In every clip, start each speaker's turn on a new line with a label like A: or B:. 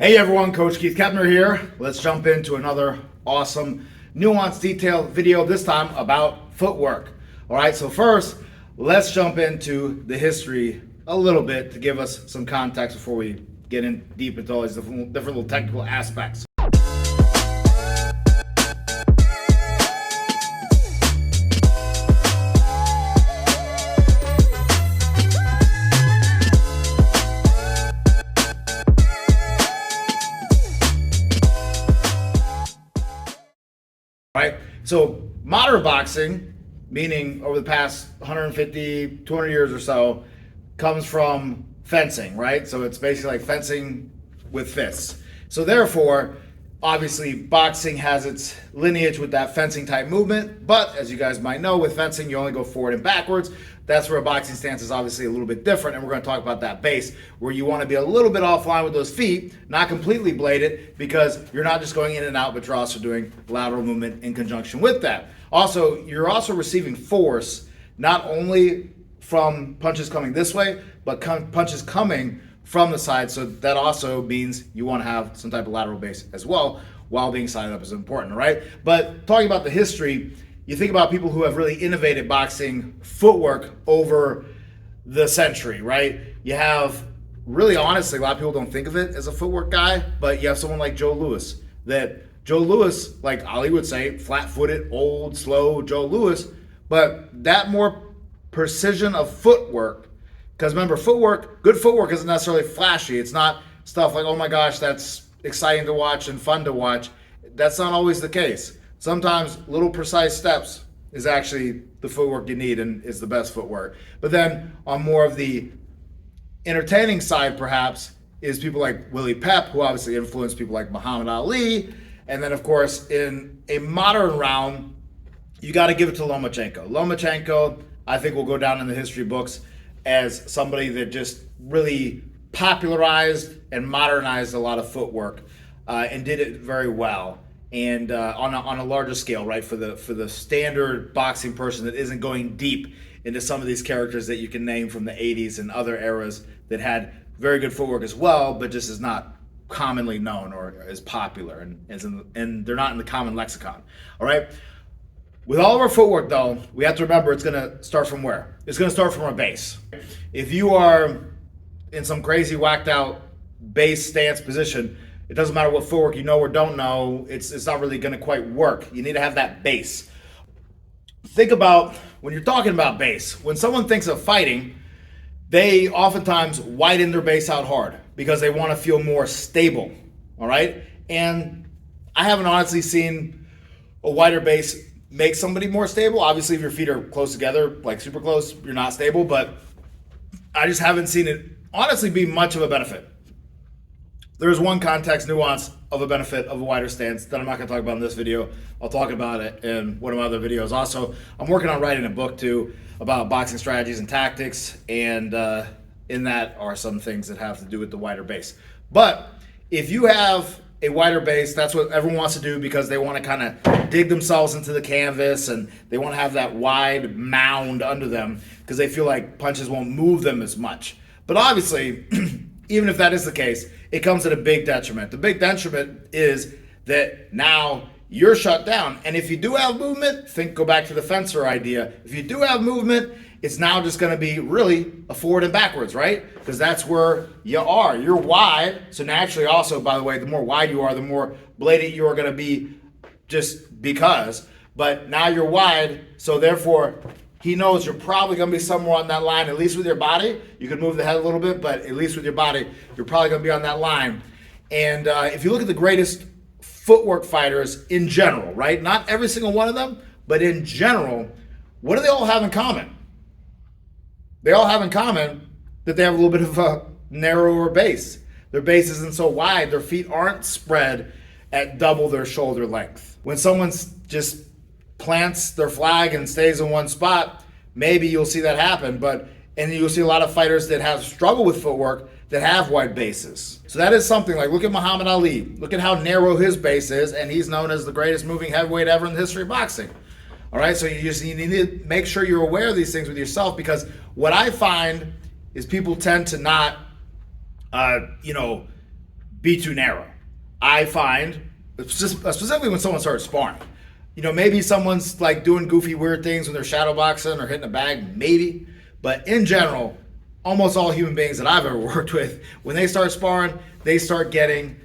A: Hey everyone, Coach Keith Keppner here. Let's jump into another awesome, nuanced, detailed video, this time about footwork. All right, so first, let's jump into the history a little bit to give us some context before we get in deep into all these different little technical aspects. Right? So modern boxing, meaning over the past 150, 200 years or so, comes from fencing, right? So it's basically like fencing with fists. So therefore, obviously boxing has its lineage with that fencing type movement, but as you guys might know, with fencing you only go forward and backwards. That's where a boxing stance is obviously a little bit different, and we're going to talk about that base, where you want to be a little bit offline with those feet, not completely bladed, because you're not just going in and out, but you're also doing lateral movement in conjunction with that. Also, you're also receiving force, not only from punches coming this way, but punches coming from the side, so that also means you want to have some type of lateral base as well, while being sided up is important, right? But talking about the history, you think about people who have really innovated boxing footwork over the century, right? You have, really honestly, a lot of people don't think of it as a footwork guy, but you have someone like Joe Louis. Joe Louis, like Ali would say, flat-footed, old, slow Joe Louis, but that more precision of footwork, because remember, good footwork isn't necessarily flashy. It's not stuff like, oh my gosh, that's exciting to watch and fun to watch. That's not always the case. Sometimes little precise steps is actually the footwork you need and is the best footwork. But then on more of the entertaining side, perhaps, is people like Willie Pep, who obviously influenced people like Muhammad Ali. And then, of course, in a modern round, you got to give it to Lomachenko. Lomachenko, I think, will go down in the history books as somebody that just really popularized and modernized a lot of footwork and did it very well. And on a larger scale, right, for the standard boxing person that isn't going deep into some of these characters that you can name from the 80s and other eras that had very good footwork as well, but just is not commonly known or as popular, and they're not in the common lexicon. All right. With all of our footwork, though, we have to remember it's going to start from where? It's going to start from our base. If you are in some crazy whacked out base stance position, it doesn't matter what footwork you know or don't know, it's not really going to quite work. You need to have that base. Think about, when you're talking about base, when someone thinks of fighting, they oftentimes widen their base out hard because they want to feel more stable, all right? And I haven't honestly seen a wider base make somebody more stable. Obviously, if your feet are close together, like super close, you're not stable, but I just haven't seen it honestly be much of a benefit. There's one context nuance of a benefit of a wider stance that I'm not going to talk about in this video. I'll talk about it in one of my other videos. Also, I'm working on writing a book too about boxing strategies and tactics, and in that are some things that have to do with the wider base. But if you have a wider base, that's what everyone wants to do because they want to kind of dig themselves into the canvas and they want to have that wide mound under them because they feel like punches won't move them as much. But obviously, even if that is the case, it comes at a big detriment. The big detriment is that now you're shut down. And if you do have movement, go back to the fencer idea. If you do have movement, it's now just going to be really a forward and backwards, right? Because that's where you are. You're wide. So naturally also, by the way, the more wide you are, the more bladed you are going to be just because. But now you're wide, so therefore he knows you're probably going to be somewhere on that line, at least with your body. You can move the head a little bit, but at least with your body, you're probably going to be on that line. And if you look at the greatest footwork fighters in general, right? Not every single one of them, but in general, what do they all have in common? They all have in common that they have a little bit of a narrower base. Their base isn't so wide. Their feet aren't spread at double their shoulder length. When someone just plants their flag and stays in one spot, maybe you'll see that happen. And you'll see a lot of fighters that have struggled with footwork that have wide bases. So that is something like, look at Muhammad Ali. Look at how narrow his base is, and he's known as the greatest moving heavyweight ever in the history of boxing. All right, so you need to make sure you're aware of these things with yourself, because what I find is people tend to not, be too narrow. I find, specifically when someone starts sparring, maybe someone's like doing goofy, weird things when they're shadowboxing or hitting a bag, maybe. But in general, almost all human beings that I've ever worked with, when they start sparring, they start getting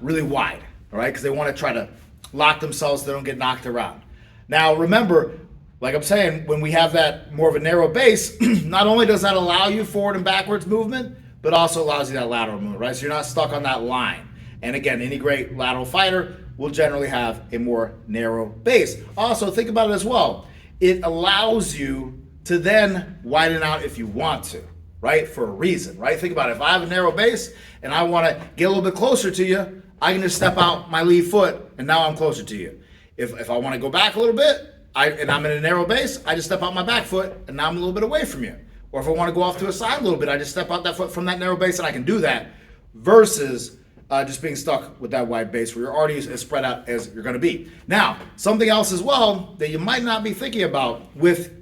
A: really wide, all right? Because they want to try to lock themselves so they don't get knocked around. Now, remember, like I'm saying, when we have that more of a narrow base, not only does that allow you forward and backwards movement, but also allows you that lateral movement, right? So you're not stuck on that line. And again, any great lateral fighter will generally have a more narrow base. Also, think about it as well. It allows you to then widen out if you want to, right? For a reason, right? Think about it. If I have a narrow base and I want to get a little bit closer to you, I can just step out my lead foot and now I'm closer to you. If I want to go back a little bit and I'm in a narrow base, I just step out my back foot and now I'm a little bit away from you. Or if I want to go off to a side a little bit, I just step out that foot from that narrow base and I can do that versus just being stuck with that wide base where you're already as spread out as you're going to be. Now, something else as well that you might not be thinking about with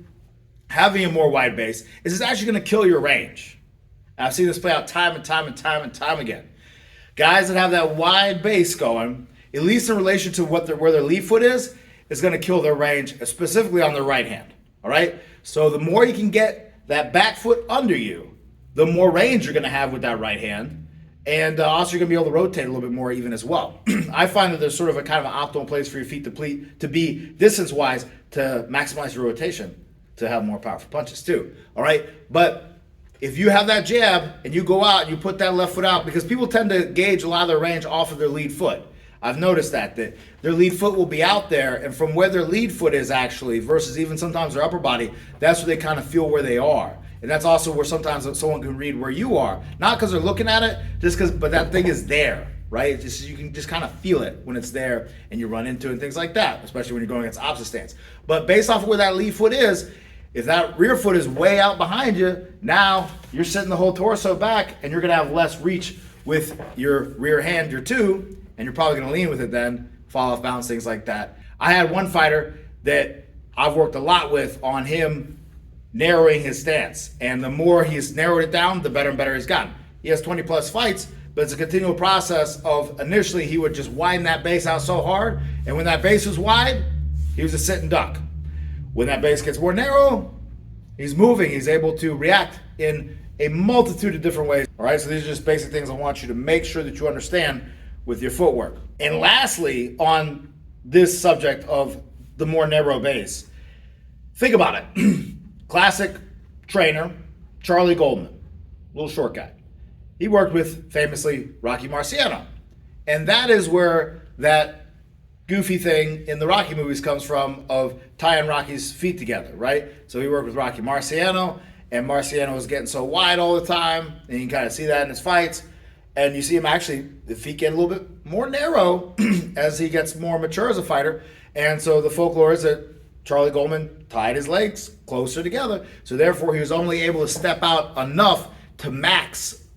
A: having a more wide base is it's actually going to kill your range. I've seen this play out time and time again. Guys that have that wide base going, at least in relation to where their lead foot is going to kill their range, specifically on their right hand. All right? So the more you can get that back foot under you, the more range you're going to have with that right hand. And also you're going to be able to rotate a little bit more even as well. I find that there's sort of a kind of an optimal place for your feet to be distance-wise to maximize your rotation to have more powerful punches too. All right? But if you have that jab and you go out and you put that left foot out, because people tend to gauge a lot of their range off of their lead foot. I've noticed that their lead foot will be out there, and from where their lead foot is actually versus even sometimes their upper body, that's where they kind of feel where they are. And that's also where sometimes someone can read where you are. Not because they're looking at it, but that thing is there, right? You can just kind of feel it when it's there and you run into it and things like that, especially when you're going against opposite stance. But based off of where that lead foot is, if that rear foot is way out behind you, now you're sitting the whole torso back and you're going to have less reach with your rear hand, your two, and you're probably going to lean with it then, fall off balance, things like that. I had one fighter that I've worked a lot with on him narrowing his stance. And the more he's narrowed it down, the better and better he's gotten. He has 20 plus fights, but it's a continual process of initially he would just widen that base out so hard. And when that base was wide, he was a sit and duck. When that base gets more narrow, he's moving. He's able to react in a multitude of different ways. All right, so these are just basic things I want you to make sure that you understand with your footwork. And lastly, on this subject of the more narrow base, think about it. Classic trainer, Charlie Goldman, little short guy. He worked with, famously, Rocky Marciano. And that is where that goofy thing in the Rocky movies comes from of tying Rocky's feet together, right? So he worked with Rocky Marciano, and Marciano was getting so wide all the time, and you can kind of see that in his fights. And you see him actually, the feet get a little bit more narrow as he gets more mature as a fighter. And so the folklore is that Charlie Goldman tied his legs closer together. So therefore, he was only able to step out enough to max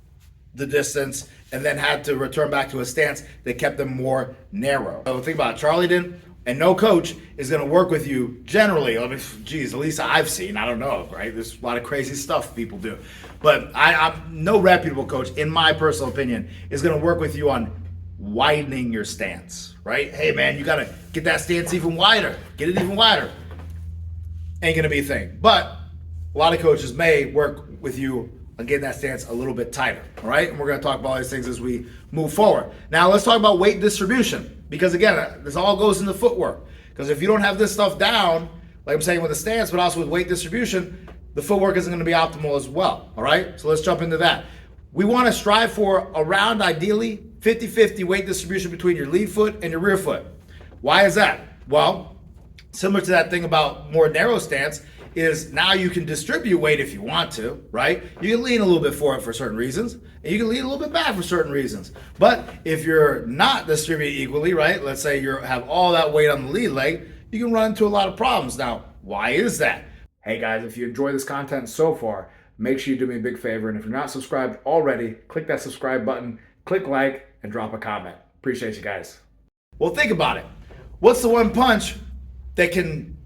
A: the distance and then had to return back to a stance that kept them more narrow. So think about it. Charlie didn't, and no coach is going to work with you generally. I mean, geez, at least I've seen, I don't know, right? There's a lot of crazy stuff people do. But I'm no reputable coach, in my personal opinion, is going to work with you on widening your stance, right? Hey, man, you got to get that stance even wider. Get it even wider. Ain't going to be a thing. But a lot of coaches may work with you on getting that stance a little bit tighter, all right? And we're going to talk about all these things as we move forward. Now, let's talk about weight distribution, because, again, this all goes into footwork. Because if you don't have this stuff down, like I'm saying with the stance, but also with weight distribution, the footwork isn't going to be optimal as well, all right? So let's jump into that. We want to strive for around, ideally, 50-50 weight distribution between your lead foot and your rear foot. Why is that? Well, similar to that thing about more narrow stance, is now you can distribute weight if you want to, right? You can lean a little bit forward for certain reasons, and you can lean a little bit back for certain reasons. But if you're not distributed equally, right? Let's say you have all that weight on the lead leg, you can run into a lot of problems. Now, why is that? Hey guys, if you enjoy this content so far, make sure you do me a big favor. And if you're not subscribed already, click that subscribe button, click like, and drop a comment. Appreciate you guys. Well, think about it. What's the one punch that can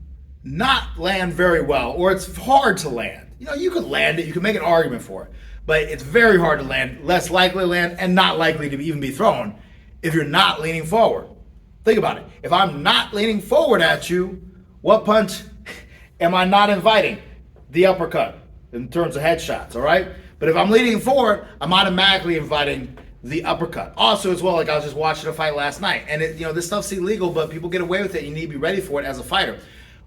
A: not land very well, or it's hard to land? You know, you could land it, you can make an argument for it. But it's very hard to land, less likely to land, and not likely to even be thrown if you're not leaning forward. Think about it. If I'm not leaning forward at you, what punch am I not inviting? The uppercut in terms of headshots, all right? But if I'm leaning forward, I'm automatically inviting the uppercut. Also, as well, like I was just watching a fight last night, and this stuff's illegal, but people get away with it. You need to be ready for it as a fighter.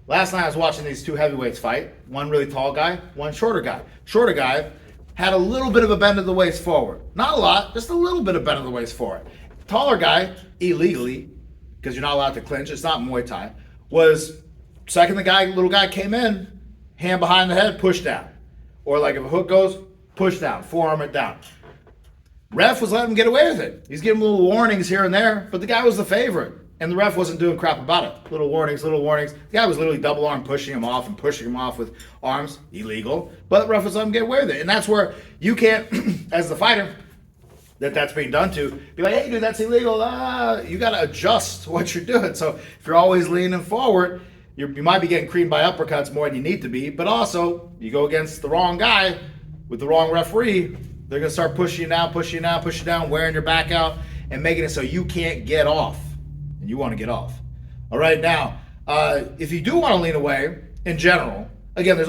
A: Last night I was watching these two heavyweights fight. One really tall guy, one shorter guy. Shorter guy had a little bit of a bend of the waist forward. Not a lot, just a little bit of bend of the waist forward. Taller guy, illegally, because you're not allowed to clinch, it's not Muay Thai, was second the little guy came in, hand behind the head, push down. Or like if a hook goes, push down, forearm it down. Ref was letting him get away with it. He's giving little warnings here and there, but the guy was the favorite. And the ref wasn't doing crap about it. Little warnings, little warnings. The guy was literally double arm pushing him off and pushing him off with arms. Illegal. But the ref was letting him get away with it. And that's where you can't, as the fighter, that's being done to, be like, hey, dude, that's illegal. You got to adjust what you're doing. So if you're always leaning forward, you might be getting creamed by uppercuts more than you need to be. But also, you go against the wrong guy with the wrong referee, they're going to start pushing you down, pushing you down, pushing you down, wearing your back out, and making it so you can't get off. And you want to get off. All right, now, if you do want to lean away, in general, again, there's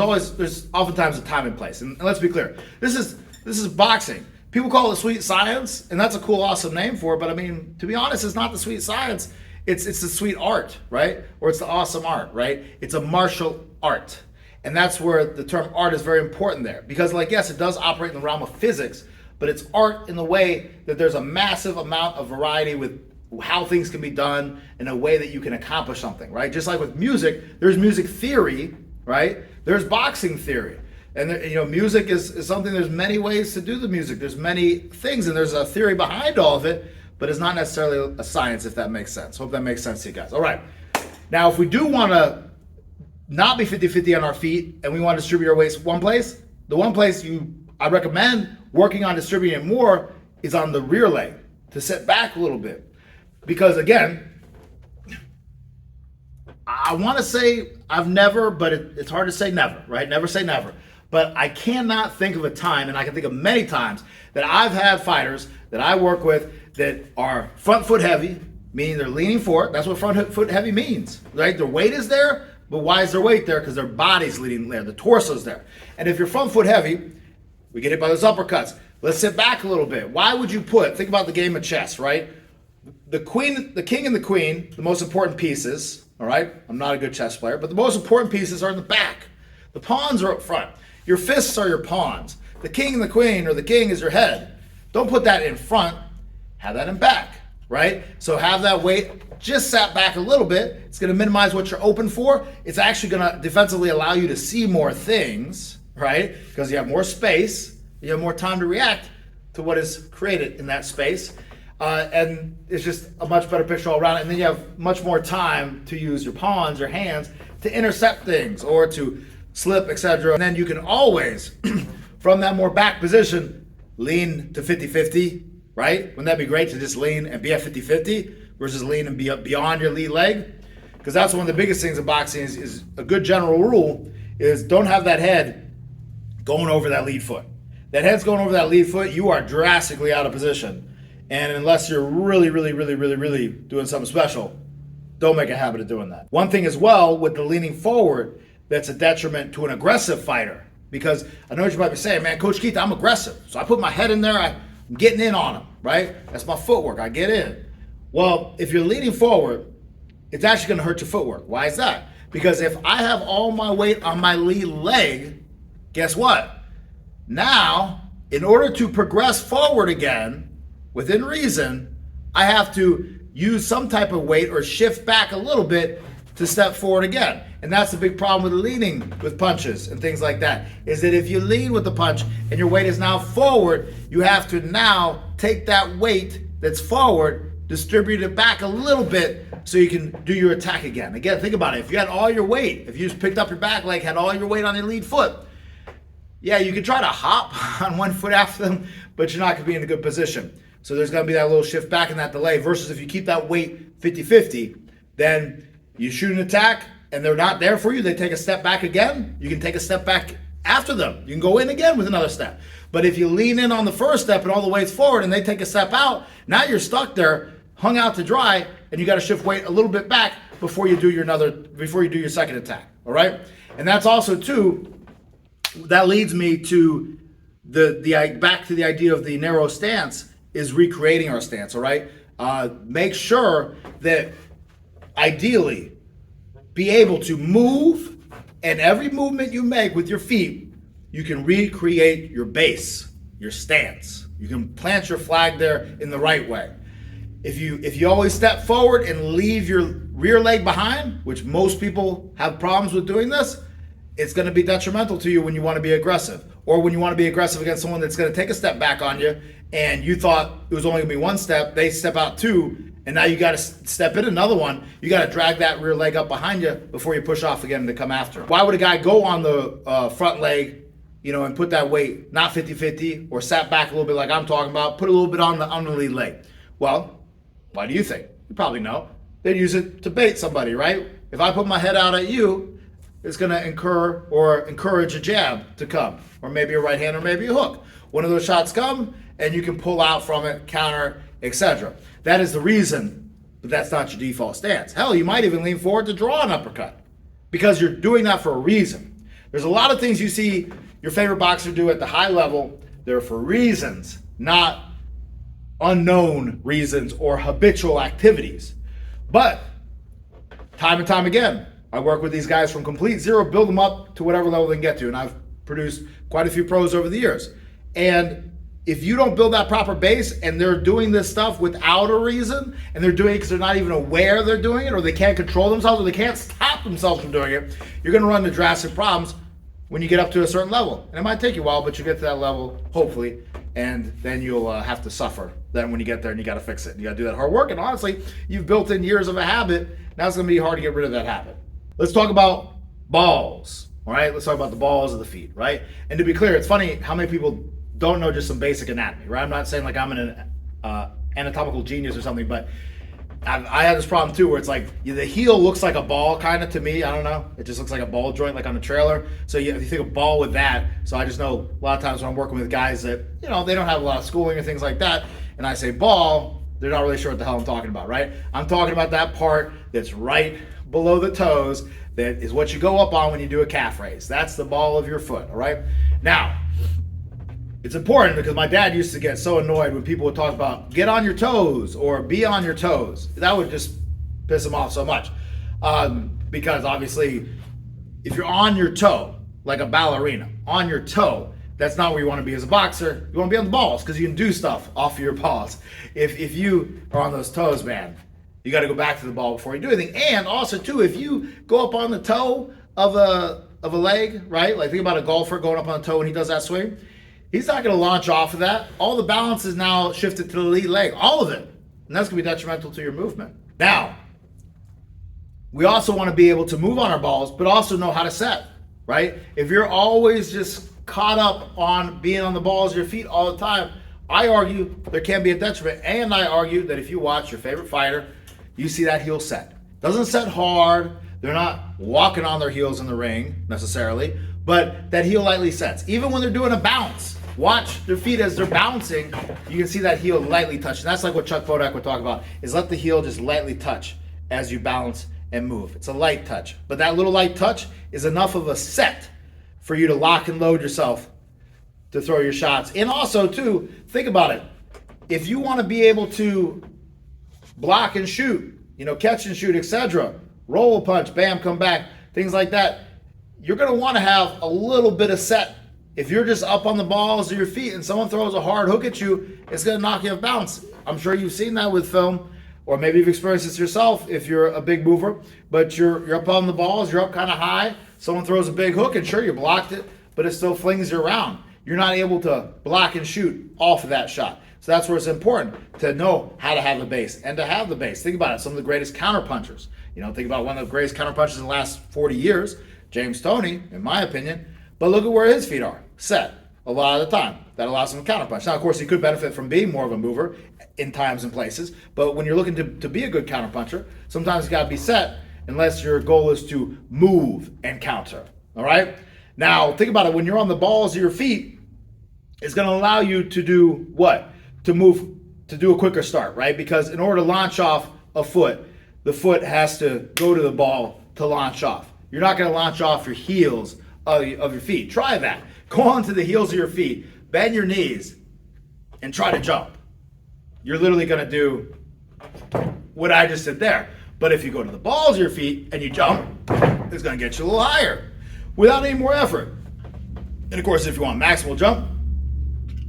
A: oftentimes a time and place. And let's be clear, this is boxing. People call it sweet science, and that's a cool, awesome name for it. But I mean, to be honest, it's not the sweet science. It's the sweet art, right? Or it's the awesome art, right? It's a martial art. And that's where the term art is very important there. Because, like, yes, it does operate in the realm of physics, but it's art in the way that there's a massive amount of variety with how things can be done in a way that you can accomplish something, right? Just like with music, there's music theory, right? There's boxing theory. And music is something, there's many ways to do the music. There's many things, and there's a theory behind all of it, but it's not necessarily a science, if that makes sense. Hope that makes sense to you guys. All right. Now, if we do want to not be 50-50 on our feet and we want to distribute our weight one place, the one place I recommend working on distributing it more is on the rear leg, to sit back a little bit. Because again, I want to say I've never, but it's hard to say never, right? Never say never. But I cannot think of a time, and I can think of many times, that I've had fighters that I work with that are front foot heavy, meaning they're leaning forward. That's what front foot heavy means, right? Their weight is there, but why is their weight there? Because their body's leaning there, the torso's there. And if you're front foot heavy, we get hit by those uppercuts. Let's sit back a little bit. Why would you think about the game of chess, right? The king and the queen, the most important pieces, all right? I'm not a good chess player, but the most important pieces are in the back. The pawns are up front. Your fists are your pawns. The king and the queen, or the king is your head. Don't put that in front. Have that in back, right? So have that weight just sat back a little bit. It's going to minimize what you're open for. It's actually going to defensively allow you to see more things, right? Because you have more space. You have more time to react to what is created in that space. And it's just a much better picture all around. And then you have much more time to use your pawns, your hands, to intercept things or to slip, etc. And then you can always, from that more back position, lean to 50-50, right? Wouldn't that be great to just lean and be at 50-50 versus lean and be up beyond your lead leg? Because that's one of the biggest things in boxing is a good general rule is don't have that head going over that lead foot. That head's going over that lead foot, you are drastically out of position. And unless you're really, really, really, really, really doing something special, don't make a habit of doing that. One thing as well with the leaning forward that's a detriment to an aggressive fighter, because I know what you might be saying, man, Coach Keith, I'm aggressive. So I put my head in there, I'm getting in on him, right? That's my footwork, I get in. Well, if you're leaning forward, it's actually gonna hurt your footwork. Why is that? Because if I have all my weight on my lead leg, guess what? Now, in order to progress forward again, within reason, I have to use some type of weight or shift back a little bit to step forward again. And that's the big problem with leaning with punches and things like that, is that if you lean with the punch and your weight is now forward, you have to now take that weight that's forward, distribute it back a little bit so you can do your attack again. Again, think about it. If you had all your weight, if you just picked up your back leg, had all your weight on your lead foot, yeah, you could try to hop on one foot after them, but you're not gonna be in a good position. So there's gonna be that little shift back and that delay versus if you keep that weight 50-50, then you shoot an attack and they're not there for you, they take a step back again, you can take a step back after them. You can go in again with another step. But if you lean in on the first step and all the weights forward and they take a step out, now you're stuck there, hung out to dry, and you got to shift weight a little bit back before you do your second attack. All right? And that's also too, that leads me to back to the idea of the narrow stance is recreating our stance. All right? Make sure that ideally be able to move, and every movement you make with your feet, you can recreate your base, your stance. You can plant your flag there in the right way. If you always step forward and leave your rear leg behind, which most people have problems with doing this, it's going to be detrimental to you when you want to be aggressive, or when you want to be aggressive against someone that's going to take a step back on you, and you thought it was only going to be one step, they step out two, and now you got to step in another one. You got to drag that rear leg up behind you before you push off again to come after. Why would a guy go on the front leg, and put that weight, not 50-50, or sat back a little bit like I'm talking about, put a little bit on the lead leg? Well, why do you think? You probably know. They'd use it to bait somebody, right? If I put my head out at you, it's going to encourage a jab to come, or maybe a right hand, or maybe a hook. One of those shots come, and you can pull out from it, counter, etc. That is the reason, but that's not your default stance. Hell, you might even lean forward to draw an uppercut, because you're doing that for a reason. There's a lot of things you see your favorite boxer do at the high level. They're for reasons, not unknown reasons or habitual activities. But time and time again, I work with these guys from complete zero, build them up to whatever level they can get to. And I've produced quite a few pros over the years. And if you don't build that proper base and they're doing this stuff without a reason, and they're doing it because they're not even aware they're doing it, or they can't control themselves, or they can't stop themselves from doing it, you're going to run into drastic problems when you get up to a certain level. And it might take you a while, but you get to that level, hopefully, and then you'll have to suffer then when you get there, and you got to fix it. You got to do that hard work, and honestly, you've built in years of a habit. Now it's going to be hard to get rid of that habit. Let's talk about balls, all right? Let's talk about the balls of the feet, right? And to be clear, it's funny how many people don't know just some basic anatomy, right? I'm not saying like I'm an anatomical genius or something, but I had this problem too, where it's like the heel looks like a ball kind of to me. I don't know. It just looks like a ball joint, like on a trailer. So if you think of ball with that, so I just know a lot of times when I'm working with guys that, they don't have a lot of schooling or things like that, and I say ball, they're not really sure what the hell I'm talking about, right? I'm talking about that part that's right below the toes, that is what you go up on when you do a calf raise. That's the ball of your foot, all right? Now, it's important because my dad used to get so annoyed when people would talk about get on your toes or be on your toes. That would just piss him off so much. Because obviously, if you're on your toe, like a ballerina, on your toe, that's not where you want to be as a boxer. You want to be on the balls because you can do stuff off of your paws. If you are on those toes, man, you got to go back to the ball before you do anything. And also, too, if you go up on the toe of a leg, right? Like think about a golfer going up on the toe when he does that swing. He's not going to launch off of that. All the balance is now shifted to the lead leg, all of it. And that's going to be detrimental to your movement. Now, we also want to be able to move on our balls, but also know how to set, right? If you're always just caught up on being on the balls of your feet all the time, I argue there can be a detriment. And I argue that if you watch your favorite fighter, you see that heel set. Doesn't set hard. They're not walking on their heels in the ring necessarily, but that heel lightly sets. Even when they're doing a bounce, watch their feet as they're bouncing. You can see that heel lightly touch. And that's like what Chuck Bodak would talk about, is let the heel just lightly touch as you balance and move. It's a light touch. But that little light touch is enough of a set for you to lock and load yourself to throw your shots. And also, too, think about it. If you want to be able to block and shoot, catch and shoot, etc., roll a punch, bam, come back, things like that, you're going to want to have a little bit of set. If you're just up on the balls of your feet and someone throws a hard hook at you, it's going to knock you off balance. I'm sure you've seen that with film, or maybe you've experienced this yourself if you're a big mover, but you're up on the balls, you're up kind of high, someone throws a big hook, and sure, you blocked it, but it still flings you around. You're not able to block and shoot off of that shot. So that's where it's important to know how to have the base and to have the base. Think about it. Some of the greatest counterpunchers. Think about one of the greatest counterpunchers in the last 40 years, James Toney, in my opinion. But look at where his feet are, set a lot of the time. That allows him to counterpunch. Now, of course, he could benefit from being more of a mover in times and places. But when you're looking to be a good counterpuncher, sometimes you got to be set unless your goal is to move and counter. All right? Now, think about it. When you're on the balls of your feet, it's going to allow you to do what? To move, to do a quicker start, right? Because in order to launch off a foot, the foot has to go to the ball to launch off. You're not going to launch off your heels of your feet. Try that. Go onto the heels of your feet, bend your knees, and try to jump. You're literally going to do what I just did there. But if you go to the balls of your feet and you jump, it's going to get you a little higher without any more effort. And of course, if you want maximal jump,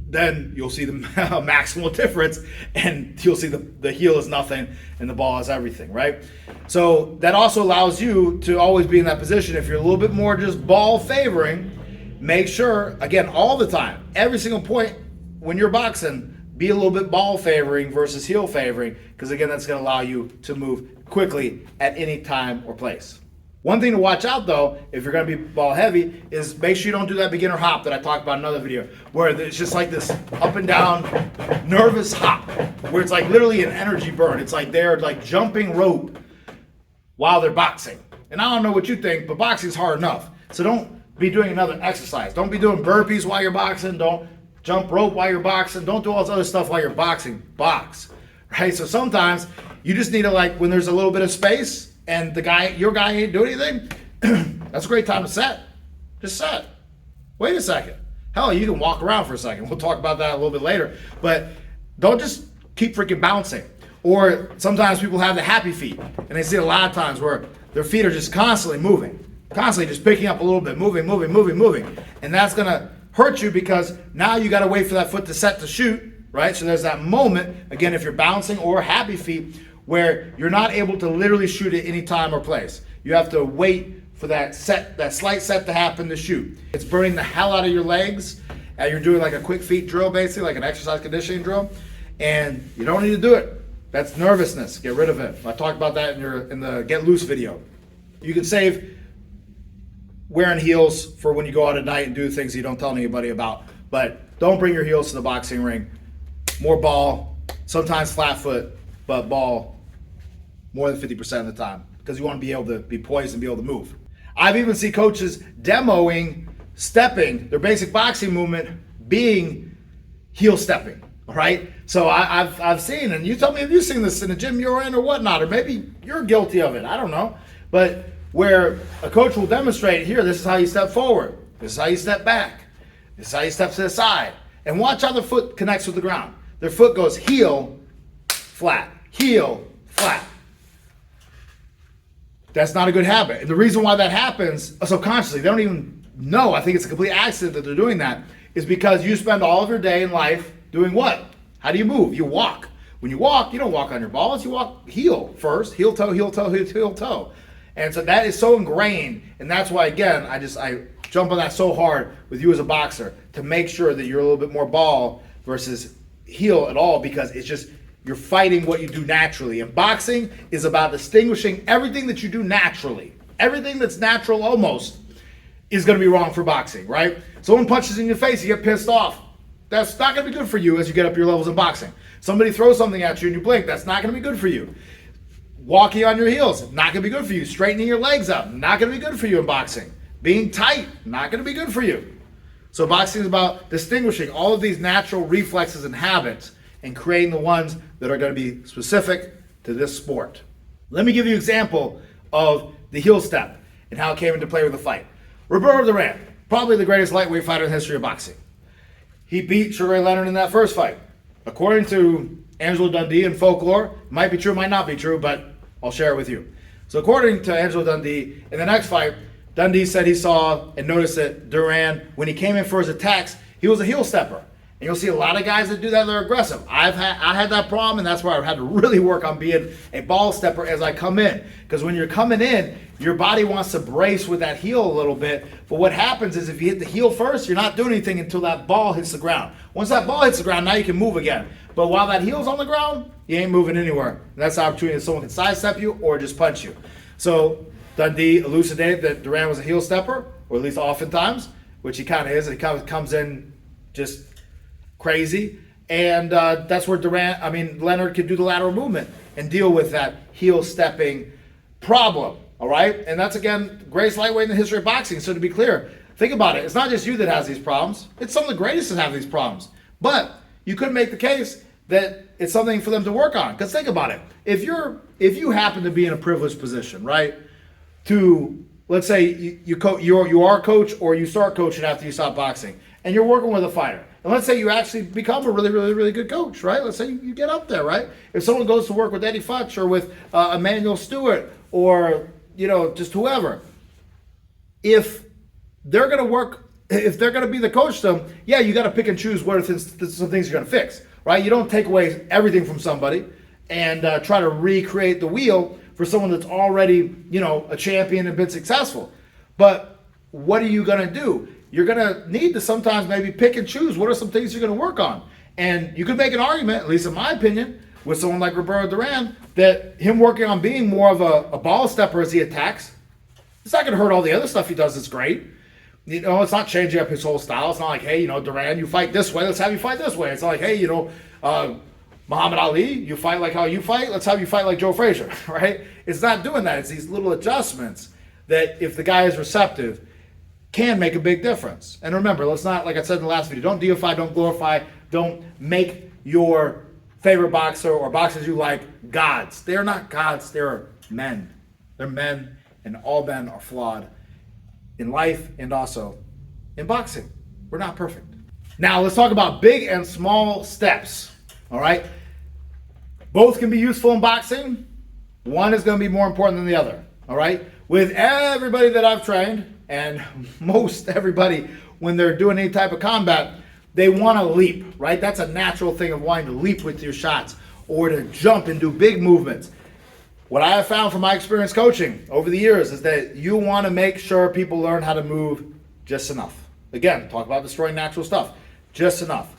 A: then you'll see the maximal difference, and you'll see the heel is nothing and the ball is everything, right? So that also allows you to always be in that position. If you're a little bit more just ball favoring, make sure, again, all the time, every single point when you're boxing, be a little bit ball favoring versus heel favoring, because again, that's going to allow you to move quickly at any time or place. One thing to watch out though, if you're going to be ball heavy, is make sure you don't do that beginner hop that I talked about in another video, where it's just like this up and down nervous hop, where it's like literally an energy burn. It's like they're like jumping rope while they're boxing. And I don't know what you think, but boxing is hard enough. So don't be doing another exercise. Don't be doing burpees while you're boxing. Don't jump rope while you're boxing. Don't do all this other stuff while you're boxing. Box, right? So sometimes you just need to, like, when there's a little bit of space and your guy ain't doing anything, that's a great time to set. Just set. Wait a second. Hell, you can walk around for a second. We'll talk about that a little bit later. But don't just keep freaking bouncing. Or sometimes people have the happy feet, and they see a lot of times where their feet are just constantly moving, constantly just picking up a little bit, moving. And that's going to hurt you, because now you got to wait for that foot to set to shoot, right? So there's that moment, again, if you're bouncing or happy feet, where you're not able to literally shoot at any time or place. You have to wait for that slight set to happen to shoot. It's burning the hell out of your legs, and you're doing like a quick feet drill, basically, like an exercise conditioning drill, and you don't need to do it. That's nervousness. Get rid of it. I talked about that in the Get Loose video. You can save wearing heels for when you go out at night and do things you don't tell anybody about, but don't bring your heels to the boxing ring. More ball, sometimes flat foot, but ball more than 50% of the time, because you want to be able to be poised and be able to move. I've even seen coaches demoing stepping, their basic boxing movement being heel stepping, all right? So I've seen, and you tell me if you've seen this in a gym you're in or whatnot, or maybe you're guilty of it, I don't know. But where a coach will demonstrate, here, this is how you step forward, this is how you step back, this is how you step to the side, and watch how the foot connects with the ground. Their foot goes heel, flat, heel, flat. That's not a good habit. And the reason why that happens subconsciously, they don't even know, I think it's a complete accident that they're doing that, is because you spend all of your day in life doing what? How do you move? You walk. When you walk, you don't walk on your balls, you walk heel first, heel, toe, heel, toe, heel, toe. And so that is so ingrained, and that's why, again, I jump on that so hard with you as a boxer, to make sure that you're a little bit more ball versus heel at all, because it's just, you're fighting what you do naturally. And boxing is about distinguishing everything that you do naturally. Everything that's natural almost is going to be wrong for boxing, right? Someone punches in your face, you get pissed off. That's not going to be good for you as you get up your levels in boxing. Somebody throws something at you and you blink, that's not going to be good for you. Walking on your heels, not going to be good for you. Straightening your legs up, not going to be good for you in boxing. Being tight, not going to be good for you. So boxing is about distinguishing all of these natural reflexes and habits and creating the ones that are going to be specific to this sport. Let me give you an example of the heel step and how it came into play with the fight. Roberto Duran, probably the greatest lightweight fighter in the history of boxing. He beat Sugar Leonard in that first fight. According to Angelo Dundee and folklore, might be true, might not be true, but I'll share it with you. So according to Angelo Dundee, in the next fight, Dundee said he saw and noticed that Duran, when he came in for his attacks, he was a heel stepper. And you'll see a lot of guys that do that, they're aggressive. I had that problem, and that's why I've had to really work on being a ball stepper as I come in. Because when you're coming in, your body wants to brace with that heel a little bit. But what happens is if you hit the heel first, you're not doing anything until that ball hits the ground. Once that ball hits the ground, now you can move again. But while that heel's on the ground, you ain't moving anywhere. And that's the opportunity that someone can sidestep you or just punch you. So Dundee elucidated that Duran was a heel stepper, or at least oftentimes, which he kind of is. He kind of comes in just crazy, and that's where Leonard could do the lateral movement and deal with that heel stepping problem. All right, and that's, again, greatest lightweight in the history of boxing. So to be clear, think about it. It's not just you that has these problems. It's some of the greatest that have these problems. But you could make the case that it's something for them to work on. Because think about it. If you happen to be in a privileged position, right, to, let's say you are a coach or you start coaching after you stop boxing, and you're working with a fighter. And let's say you actually become a really, really, really good coach, right? Let's say you get up there, right? If someone goes to work with Eddie Futch or with Emmanuel Stewart or, just whoever, if they're going to be the coach to them, yeah, you got to pick and choose what are some things you're going to fix, right? You don't take away everything from somebody and try to recreate the wheel for someone that's already, a champion and been successful. But what are you going to do? You're going to need to sometimes maybe pick and choose what are some things you're going to work on. And you could make an argument, at least in my opinion, with someone like Roberto Duran, that him working on being more of a ball stepper as he attacks, it's not going to hurt all the other stuff he does. It's great. It's not changing up his whole style. It's not like, hey, Duran, you fight this way. Let's have you fight this way. It's not like, hey, Muhammad Ali, you fight like how you fight. Let's have you fight like Joe Frazier, right? It's not doing that. It's these little adjustments that if the guy is receptive, can make a big difference. And remember, let's not, like I said in the last video, don't deify, don't glorify, don't make your favorite boxer or boxers you like gods. They're not gods, they're men. They're men, and all men are flawed in life and also in boxing. We're not perfect. Now, let's talk about big and small steps, all right? Both can be useful in boxing. One is going to be more important than the other, all right? With everybody that I've trained, and most everybody, when they're doing any type of combat, they want to leap, right? That's a natural thing of wanting to leap with your shots or to jump and do big movements. What I have found from my experience coaching over the years is that you want to make sure people learn how to move just enough. Again, talk about destroying natural stuff. Just enough.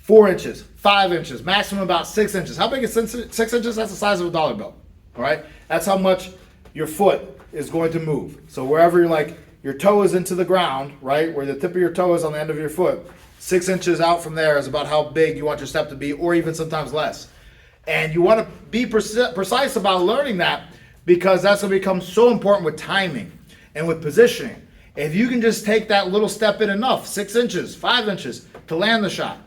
A: 4 inches, 5 inches, maximum about 6 inches. How big is 6 inches? That's the size of a dollar bill, all right? That's how much your foot is going to move. So wherever your toe is into the ground, right, where the tip of your toe is on the end of your foot, 6 inches out from there is about how big you want your step to be, or even sometimes less. And you want to be precise about learning that, because that's going to become so important with timing and with positioning. If you can just take that little step in enough, 6 inches, 5 inches, to land the shot,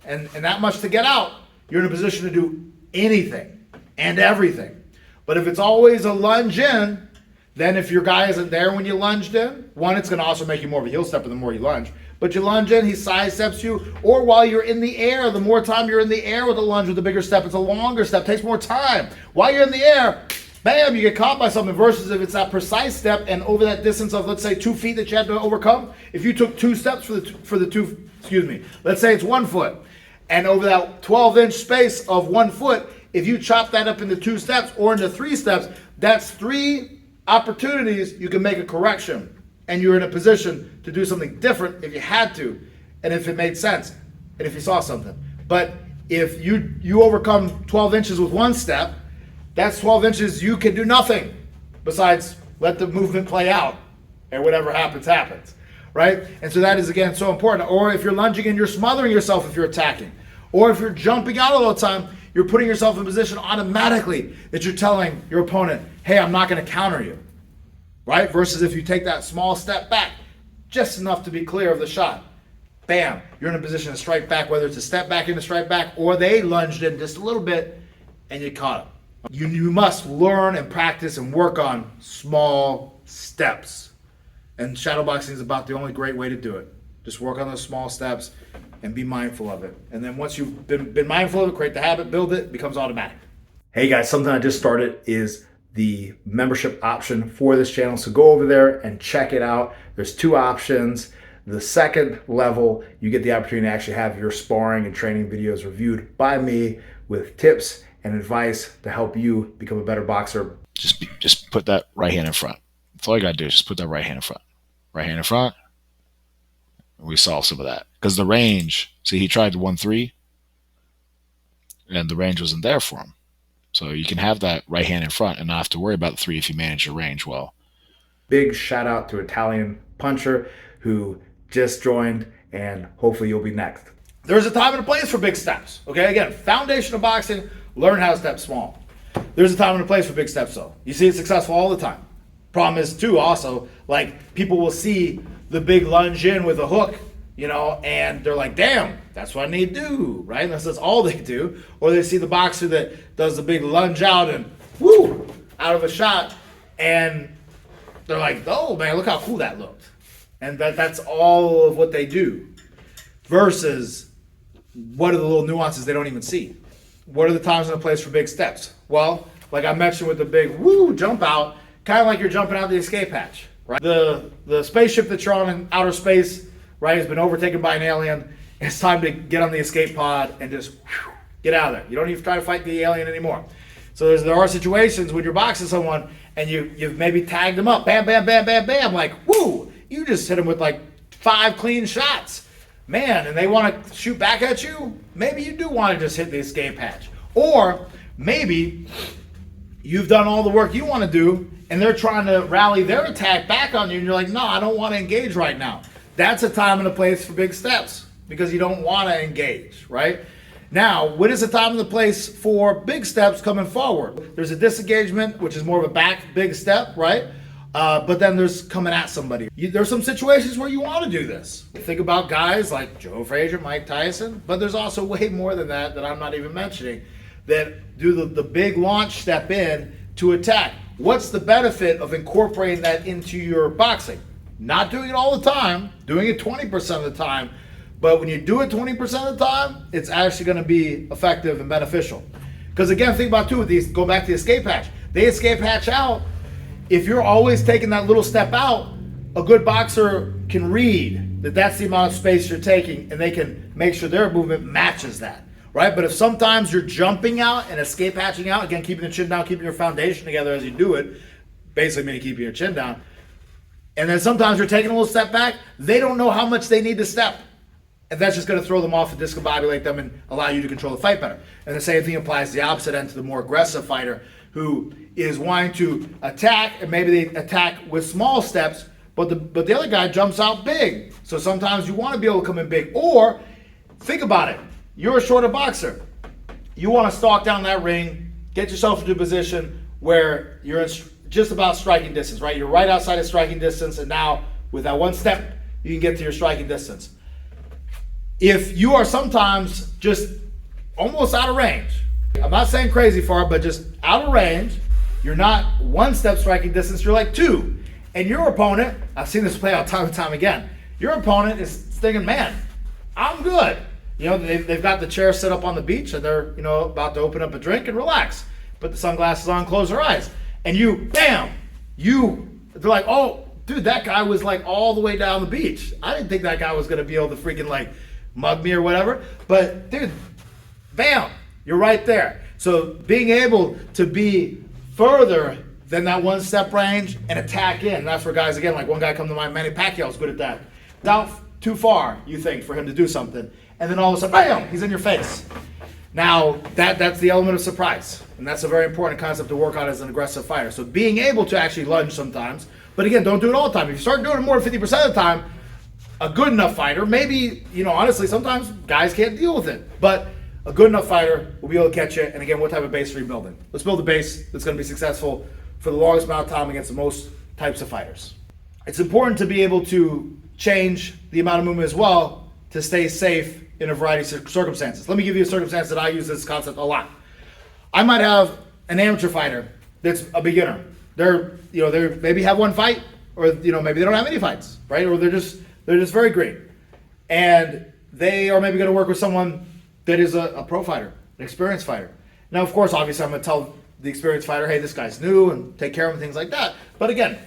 A: and that much to get out, you're in a position to do anything and everything. But if it's always a lunge in, then if your guy isn't there when you lunged in, one, it's going to also make you more of a heel stepper the more you lunge. But you lunge in, he sidesteps you, or while you're in the air, the more time you're in the air with a lunge with a bigger step, it's a longer step, takes more time. While you're in the air, bam, you get caught by something, versus if it's that precise step and over that distance of, let's say, 2 feet that you had to let's say it's 1 foot. And over that 12-inch space of 1 foot, if you chop that up into 2 steps or into 3 steps, that's 3 opportunities you can make a correction. And you're in a position to do something different if you had to, and if it made sense, and if you saw something. But if you overcome 12 inches with 1 step, that's 12 inches you can do nothing besides let the movement play out, and whatever happens, happens, right? And so that is, again, so important. Or if you're lunging and you're smothering yourself if you're attacking, or if you're jumping out all the time, you're putting yourself in a position automatically that you're telling your opponent, hey, I'm not going to counter you, right? Versus if you take that small step back, just enough to be clear of the shot, bam, you're in a position to strike back, whether it's a step back into strike back, or they lunged in just a little bit and you caught them. You must learn and practice and work on small steps. And shadowboxing is about the only great way to do it. Just work on those small steps and be mindful of it. And then once you've been mindful of it, create the habit, build it becomes automatic. Hey guys, something I just started is the membership option for this channel. So go over there and check it out. There's 2 options. The second level, you get the opportunity to actually have your sparring and training videos reviewed by me with tips and advice to help you become a better boxer.
B: Just put that right hand in front. That's all you gotta do is just put that right hand in front. Right hand in front. We solve some of that. Because the range, see, he tried the 1-3 and the range wasn't there for him. So you can have that right hand in front and not have to worry about the 3 if you manage your range well.
A: Big shout out to Italian Puncher who just joined, and hopefully you'll be next. There's a time and a place for big steps. Okay, again, foundation of boxing, learn how to step small. There's a time and a place for big steps though. You see it successful all the time. Problem is too also, like, people will see the big lunge in with a hook, and they're like, damn, that's what I need to do, right? And that's all they do. Or they see the boxer that does the big lunge out and woo, out of a shot, and they're like, oh man, look how cool that looked. And that's all of what they do. Versus, what are the little nuances they don't even see? What are the times and the place for big steps? Well, like I mentioned with the big woo jump out, kind of like you're jumping out the escape hatch, right? The spaceship that you're on in outer space, right, has been overtaken by an alien. It's time to get on the escape pod and just get out of there. You don't even try to fight the alien anymore. So there are situations when you're boxing someone and you've maybe tagged them up, bam, bam, bam, bam, bam, like, woo, you just hit them with like 5 clean shots. Man, and they want to shoot back at you, maybe you do want to just hit the escape hatch. Or maybe you've done all the work you want to do, and they're trying to rally their attack back on you, and you're like, no, I don't want to engage right now. That's a time and a place for big steps, because you don't want to engage, right? Now, what is the time and the place for big steps coming forward? There's a disengagement, which is more of a back big step, right? But then there's coming at somebody. There's some situations where you want to do this. Think about guys like Joe Frazier, Mike Tyson, but there's also way more than that I'm not even mentioning, that do the big launch step in to attack. What's the benefit of incorporating that into your boxing? Not doing it all the time, doing it 20% of the time, but when you do it 20% of the time, it's actually going to be effective and beneficial. Because again, think about too with these, go back to the escape hatch. They escape hatch out. If you're always taking that little step out, a good boxer can read that that's the amount of space you're taking, and they can make sure their movement matches that, right? But if sometimes you're jumping out and escape hatching out, again, keeping the chin down, keeping your foundation together as you do it, basically meaning keeping your chin down, and then sometimes you're taking a little step back, they don't know how much they need to step. And that's just going to throw them off and discombobulate them and allow you to control the fight better. And the same thing applies to the opposite end, to the more aggressive fighter who is wanting to attack, and maybe they attack with small steps, but the other guy jumps out big. So sometimes you want to be able to come in big. Or think about it. You're a shorter boxer. You want to stalk down that ring, get yourself into a position where you're in just about striking distance, right? You're right outside of striking distance, and now with that one step, you can get to your striking distance. If you are sometimes just almost out of range, I'm not saying crazy far, but just out of range, you're not 1 step striking distance, you're like 2. And your opponent, I've seen this play out time and time again, your opponent is thinking, man, I'm good. They've got the chair set up on the beach, and they're, about to open up a drink and relax. Put the sunglasses on, close their eyes. And they're like, oh, dude, that guy was like all the way down the beach. I didn't think that guy was going to be able to freaking like mug me or whatever. But dude, bam, you're right there. So being able to be further than that 1 step range and attack in, that's where guys, again, like one guy come to mind, Manny Pacquiao's good at that. Not too far, you think, for him to do something. And then all of a sudden, bam, he's in your face. Now, that's the element of surprise. And that's a very important concept to work on as an aggressive fighter. So being able to actually lunge sometimes, but again, don't do it all the time. If you start doing it more than 50% of the time, a good enough fighter, maybe, honestly, sometimes guys can't deal with it. But a good enough fighter will be able to catch you. And again, what type of base are you building? Let's build a base that's going to be successful for the longest amount of time against the most types of fighters. It's important to be able to change the amount of movement as well to stay safe in a variety of circumstances. Let me give you a circumstance that I use this concept a lot. I might have an amateur fighter that's a beginner. They maybe have 1 fight, or maybe they don't have any fights, right? Or they're just very great, and they are maybe going to work with someone that is a pro fighter, an experienced fighter. Now, of course, obviously, I'm going to tell the experienced fighter, hey, this guy's new, and take care of him, things like that. But again,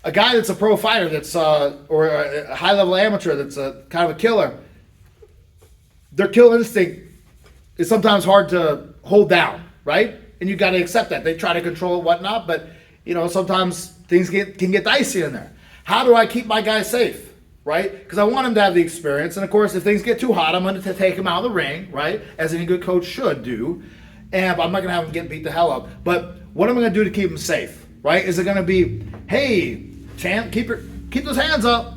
A: a guy that's a pro fighter, that's or a high-level amateur that's a kind of a killer, their kill instinct is sometimes hard to hold down, right? And you got to accept that. They try to control it, whatnot, but sometimes things can get dicey in there. How do I keep my guy safe, right? Because I want him to have the experience, and of course, if things get too hot, I'm going to take him out of the ring, right? As any good coach should do. And I'm not going to have him get beat the hell up. But what am I going to do to keep him safe, right? Is it going to be, hey, champ, keep those hands up?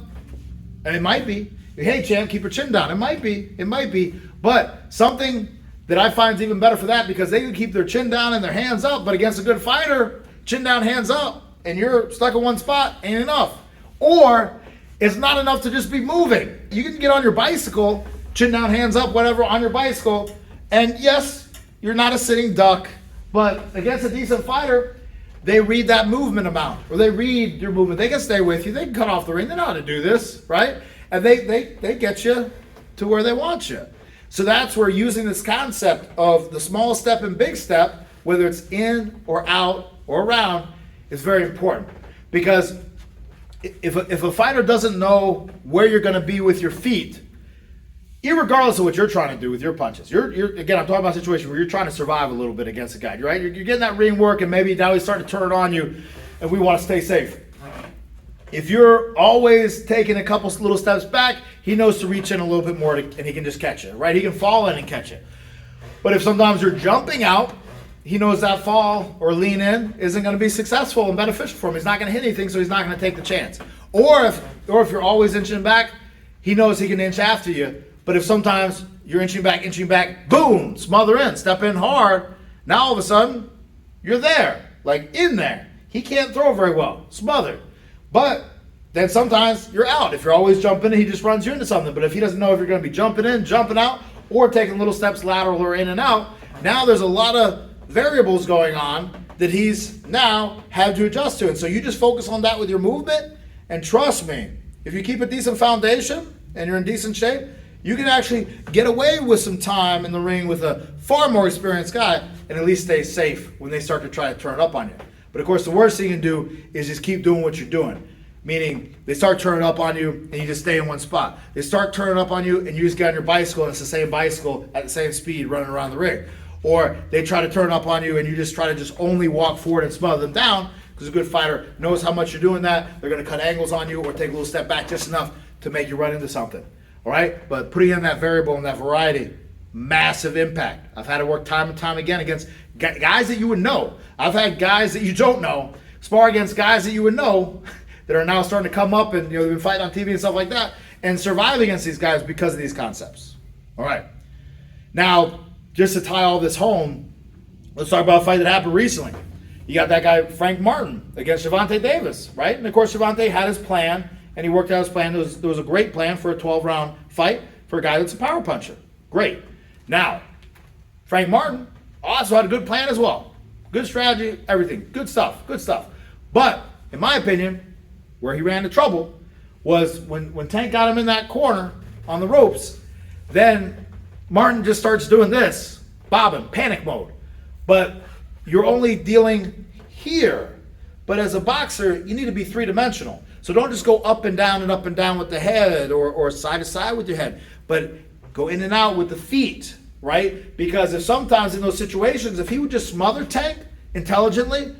A: And it might be. Hey, champ, keep your chin down. It might be. But something that I find is even better for that, because they can keep their chin down and their hands up, but against a good fighter, chin down, hands up, and you're stuck in one spot, ain't enough. Or It's not enough to just be moving. You can get on your bicycle, chin down, hands up, whatever, on your bicycle, and yes, you're not a sitting duck, but against a decent fighter, they read that movement amount, or they read your movement. They can stay with you. They can cut off the ring. They know how to do this, right? And they get you to where they want you. So that's where using this concept of the small step and big step, whether it's in or out or around, is very important. Because if a fighter doesn't know where you're going to be with your feet, irregardless of what you're trying to do with your punches, you're again, I'm talking about a situation where you're trying to survive a little bit against a guy, right? You're getting that ring work, and maybe now he's starting to turn it on you, and we want to stay safe. If you're always taking a couple little steps back, he knows to reach in a little bit more, and he can just catch it, right? He can fall in and catch it. But if sometimes you're jumping out, he knows that fall or lean in isn't going to be successful and beneficial for him. He's not going to hit anything, so he's not going to take the chance. Or if you're always inching back, he knows he can inch after you. But if sometimes you're inching back, boom, smother in, step in hard, now all of a sudden, you're there, like in there. He can't throw very well, smothered. But then sometimes you're out. If you're always jumping in, he just runs you into something. But if he doesn't know if you're going to be jumping in, jumping out, or taking little steps lateral or in and out, now there's a lot of variables going on that he's now had to adjust to. And so you just focus on that with your movement, and trust me, if you keep a decent foundation and you're in decent shape, you can actually get away with some time in the ring with a far more experienced guy and at least stay safe when they start to try to turn it up on you. But of course, the worst thing you can do is just keep doing what you're doing. Meaning, they start turning up on you and you just stay in one spot. They start turning up on you and you just get on your bicycle and it's the same bicycle at the same speed running around the ring. Or they try to turn up on you and you just try to just only walk forward and smother them down, because a good fighter knows how much you're doing that. They're going to cut angles on you or take a little step back just enough to make you run into something. All right? But putting in that variable and that variety, massive impact. I've had to work time and time again against guys that you would know. I've had guys that you don't know spar against guys that you would know that are now starting to come up and they've been fighting on TV and stuff like that and survive against these guys because of these concepts. All right. Now, just to tie all this home, let's talk about a fight that happened recently. You got that guy, Frank Martin, against Gervonta Davis, right? And of course, Gervonta had his plan, and he worked out his plan. There was a great plan for a 12-round fight for a guy that's a power puncher. Great. Now, Frank Martin also had a good plan as well. Good strategy, everything. Good stuff, good stuff. But, in my opinion, where he ran into trouble was when Tank got him in that corner on the ropes, then Martin just starts doing this, bobbing, panic mode. But you're only dealing here. But as a boxer, you need to be three-dimensional. So don't just go up and down with the head or side to side with your head, but go in and out with the feet, right? Because if sometimes in those situations, if he would just smother Tank intelligently,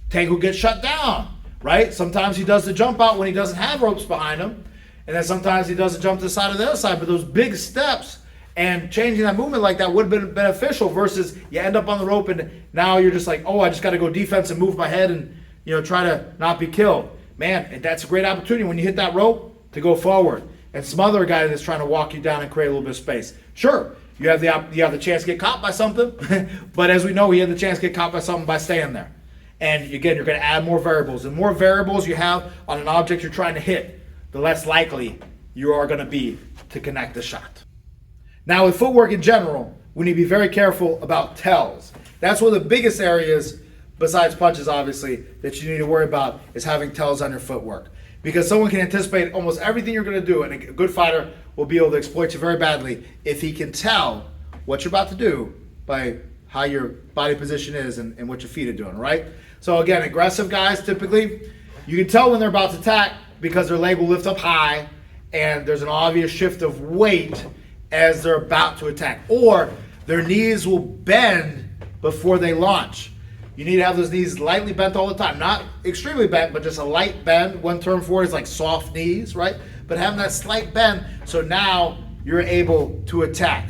A: Tank will get shut down, right? Sometimes he does the jump out when he doesn't have ropes behind him, and then sometimes he does the jump to the side of the other side. But those big steps and changing that movement like that would have been beneficial versus you end up on the rope and now you're just like, oh, I just got to go defense and move my head and try to not be killed. Man, that's a great opportunity when you hit that rope to go forward and smother a guy that's trying to walk you down and create a little bit of space. Sure, you have the chance to get caught by something, but as we know, he had the chance to get caught by something by staying there. And again, you're going to add more variables. The more variables you have on an object you're trying to hit, the less likely you are going to be to connect the shot. Now, with footwork in general, we need to be very careful about tells. That's one of the biggest areas, besides punches, obviously, that you need to worry about is having tells on your footwork. Because someone can anticipate almost everything you're going to do, and a good fighter will be able to exploit you very badly if he can tell what you're about to do by how your body position is and what your feet are doing, right? So again, aggressive guys, typically, you can tell when they're about to attack because their leg will lift up high and there's an obvious shift of weight as they're about to attack. Or their knees will bend before they launch. You need to have those knees lightly bent all the time. Not extremely bent, but just a light bend. One term for it is like soft knees, right? But having that slight bend, so now you're able to attack.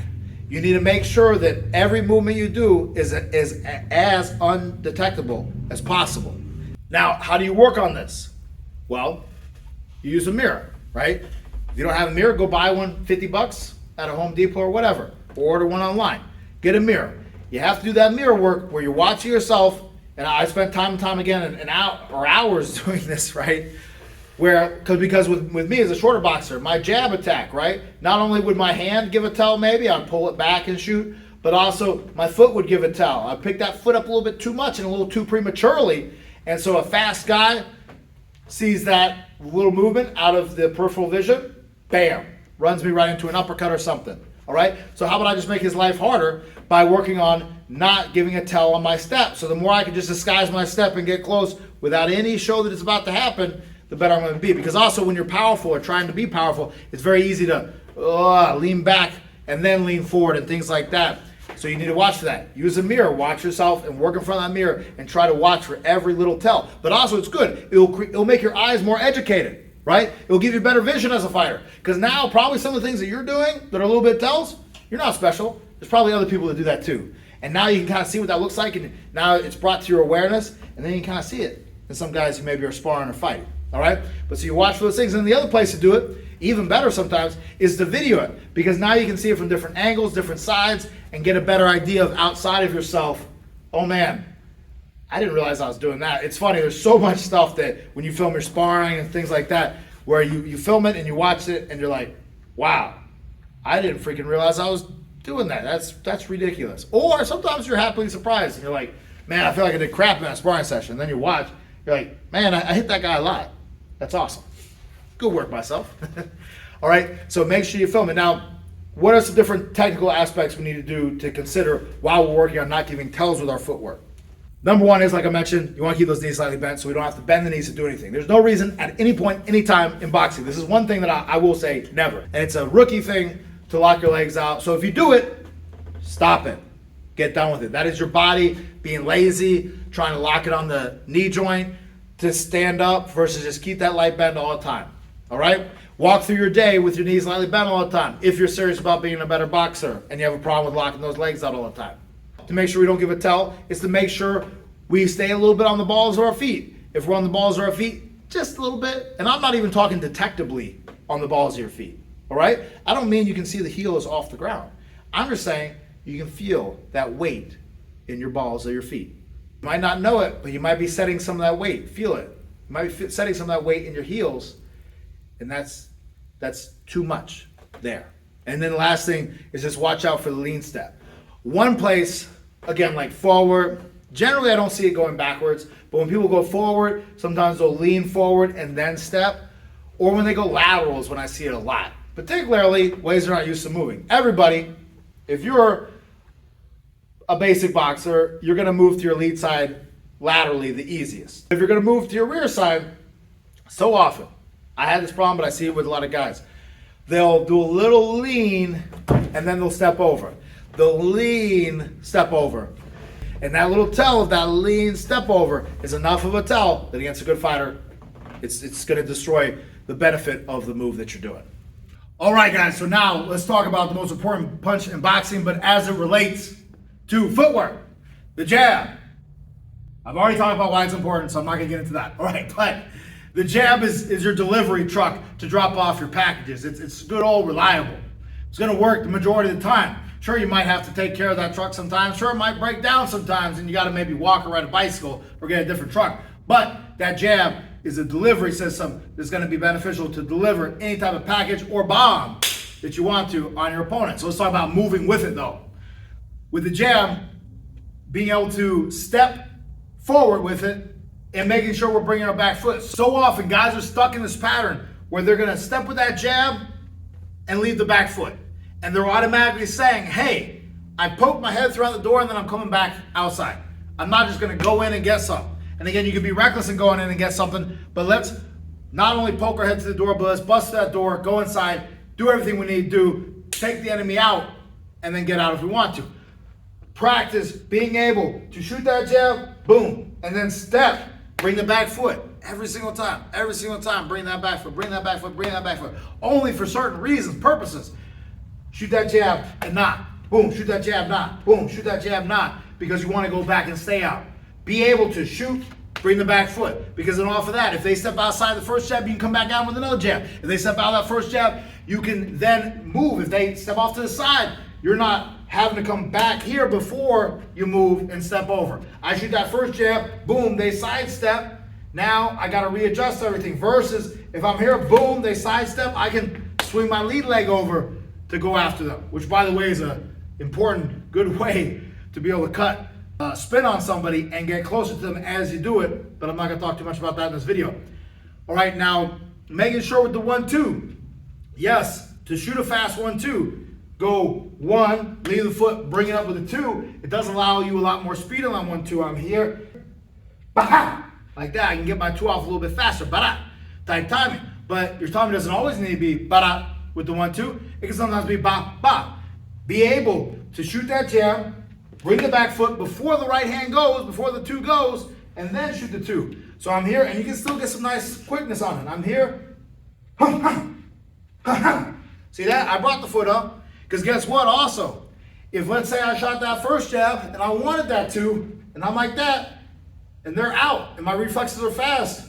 A: You need to make sure that every movement you do is as undetectable as possible. Now, how do you work on this? Well, you use a mirror, right? If you don't have a mirror, go buy one, $50 at a Home Depot or whatever, or order one online. Get a mirror. You have to do that mirror work where you're watching yourself, and I spent time and time again and hours doing this, right? Because with me as a shorter boxer, my jab attack, right? Not only would my hand give a tell, maybe I'd pull it back and shoot, but also my foot would give a tell. I'd pick that foot up a little bit too much and a little too prematurely, and so a fast guy sees that little movement out of the peripheral vision, bam, runs me right into an uppercut or something. All right? So how about I just make his life harder by working on not giving a tell on my step? So the more I can just disguise my step and get close without any show that it's about to happen, the better I'm going to be. Because also when you're powerful or trying to be powerful, it's very easy to lean back and then lean forward and things like that. So you need to watch for that. Use a mirror, watch yourself and work in front of that mirror and try to watch for every little tell. But also it's good. It'll make your eyes more educated, right? It'll give you better vision as a fighter. Because now probably some of the things that you're doing that are a little bit tells, you're not special. There's probably other people that do that too. And now you can kind of see what that looks like, and now it's brought to your awareness, and then you can kind of see it in some guys who maybe are sparring or fighting. All right? But so you watch for those things. And the other place to do it, even better sometimes, is to video it. Because now you can see it from different angles, different sides, and get a better idea of outside of yourself. Oh man, I didn't realize I was doing that. It's funny, there's so much stuff that when you film your sparring and things like that, where you film it and you watch it and you're like, wow, I didn't freaking realize I was doing that. That's ridiculous. Or sometimes you're happily surprised and you're like, man, I feel like I did crap in that sparring session. And then you watch, you're like, man, I hit that guy a lot. That's awesome. Good work, myself. All right, so make sure you film it. Now, what are some different technical aspects we need to do to consider while we're working on not giving tells with our footwork? Number one is, like I mentioned, you want to keep those knees slightly bent so we don't have to bend the knees to do anything. There's no reason at any point, any time in boxing. This is one thing that I will say never. And it's a rookie thing to lock your legs out. So if you do it, stop it. Get done with it. That is your body being lazy, trying to lock it on the knee joint to stand up versus just keep that light bend all the time. All right? Walk through your day with your knees slightly bent all the time if you're serious about being a better boxer and you have a problem with locking those legs out all the time. To make sure we don't give a tell is to make sure we stay a little bit on the balls of our feet. If we're on the balls of our feet, just a little bit. And I'm not even talking detectably on the balls of your feet. All right? I don't mean you can see the heels off the ground. I'm just saying you can feel that weight in your balls of your feet. You might not know it, but you might be setting some of that weight. Feel it. You might be setting some of that weight in your heels, and that's too much there. And then the last thing is just watch out for the lean step. One place, again, like forward, generally I don't see it going backwards, but when people go forward, sometimes they'll lean forward and then step, or when they go lateral is when I see it a lot. Particularly ways they're not used to moving. Everybody, if you're a basic boxer, you're going to move to your lead side laterally the easiest. If you're going to move to your rear side, so often, I had this problem, but I see it with a lot of guys. They'll do a little lean, and then they'll step over. They'll lean, step over. And that little tell of that lean step over is enough of a tell that against a good fighter, it's going to destroy the benefit of the move that you're doing. All right, guys, so now let's talk about the most important punch in boxing, but as it relates to footwork, the jab. I've already talked about why it's important, so I'm not going to get into that. All right, but the jab is your delivery truck to drop off your packages. It's good old reliable. It's going to work the majority of the time. Sure, you might have to take care of that truck sometimes. Sure, it might break down sometimes, and you got to maybe walk or ride a bicycle or get a different truck. But that jab is a delivery system that's going to be beneficial to deliver any type of package or bomb that you want to on your opponent. So let's talk about moving with it, though. With the jab, being able to step forward with it and making sure we're bringing our back foot. So often, guys are stuck in this pattern where they're going to step with that jab and leave the back foot. And they're automatically saying, hey, I poked my head throughout the door and then I'm coming back outside. I'm not just going to go in and get some. And again, you can be reckless in going in and get something, but let's not only poke our head to the door, but let's bust that door, go inside, do everything we need to do, take the enemy out, and then get out if we want to. Practice being able to shoot that jab, boom, and then step, bring the back foot. Every single time, bring that back foot, bring that back foot, bring that back foot. Only for certain reasons, purposes. Shoot that jab and not. Boom, shoot that jab, not. Boom, shoot that jab, not. Because you want to go back and stay out. Be able to shoot, bring the back foot. Because then off of that, if they step outside the first jab, you can come back down with another jab. If they step out of that first jab, you can then move. If they step off to the side, you're not having to come back here before you move and step over. I shoot that first jab, boom, they sidestep, Now I got to readjust everything. Versus if I'm here, boom, they sidestep, I can swing my lead leg over to go after them, which by the way is a important, good way to be able to cut spin on somebody and get closer to them as you do it, but I'm not going to talk too much about that in this video. All right, now making sure with the 1-2, yes, to shoot a fast 1-2, go 1, leave the foot, bring it up with a 2. It does allow you a lot more speed on that 1-2. I'm here, bah, like that. I can get my 2 off a little bit faster, bah, type timing. But your timing doesn't always need to be bah with the 1-2. It can sometimes be bah, bah. Be able to shoot that jab, bring the back foot before the right hand goes, before the 2 goes, and then shoot the 2. So I'm here, and you can still get some nice quickness on it. I'm here. See that? I brought the foot up, because guess what also? If let's say I shot that first jab, and I wanted that 2, and I'm like that, and they're out, and my reflexes are fast,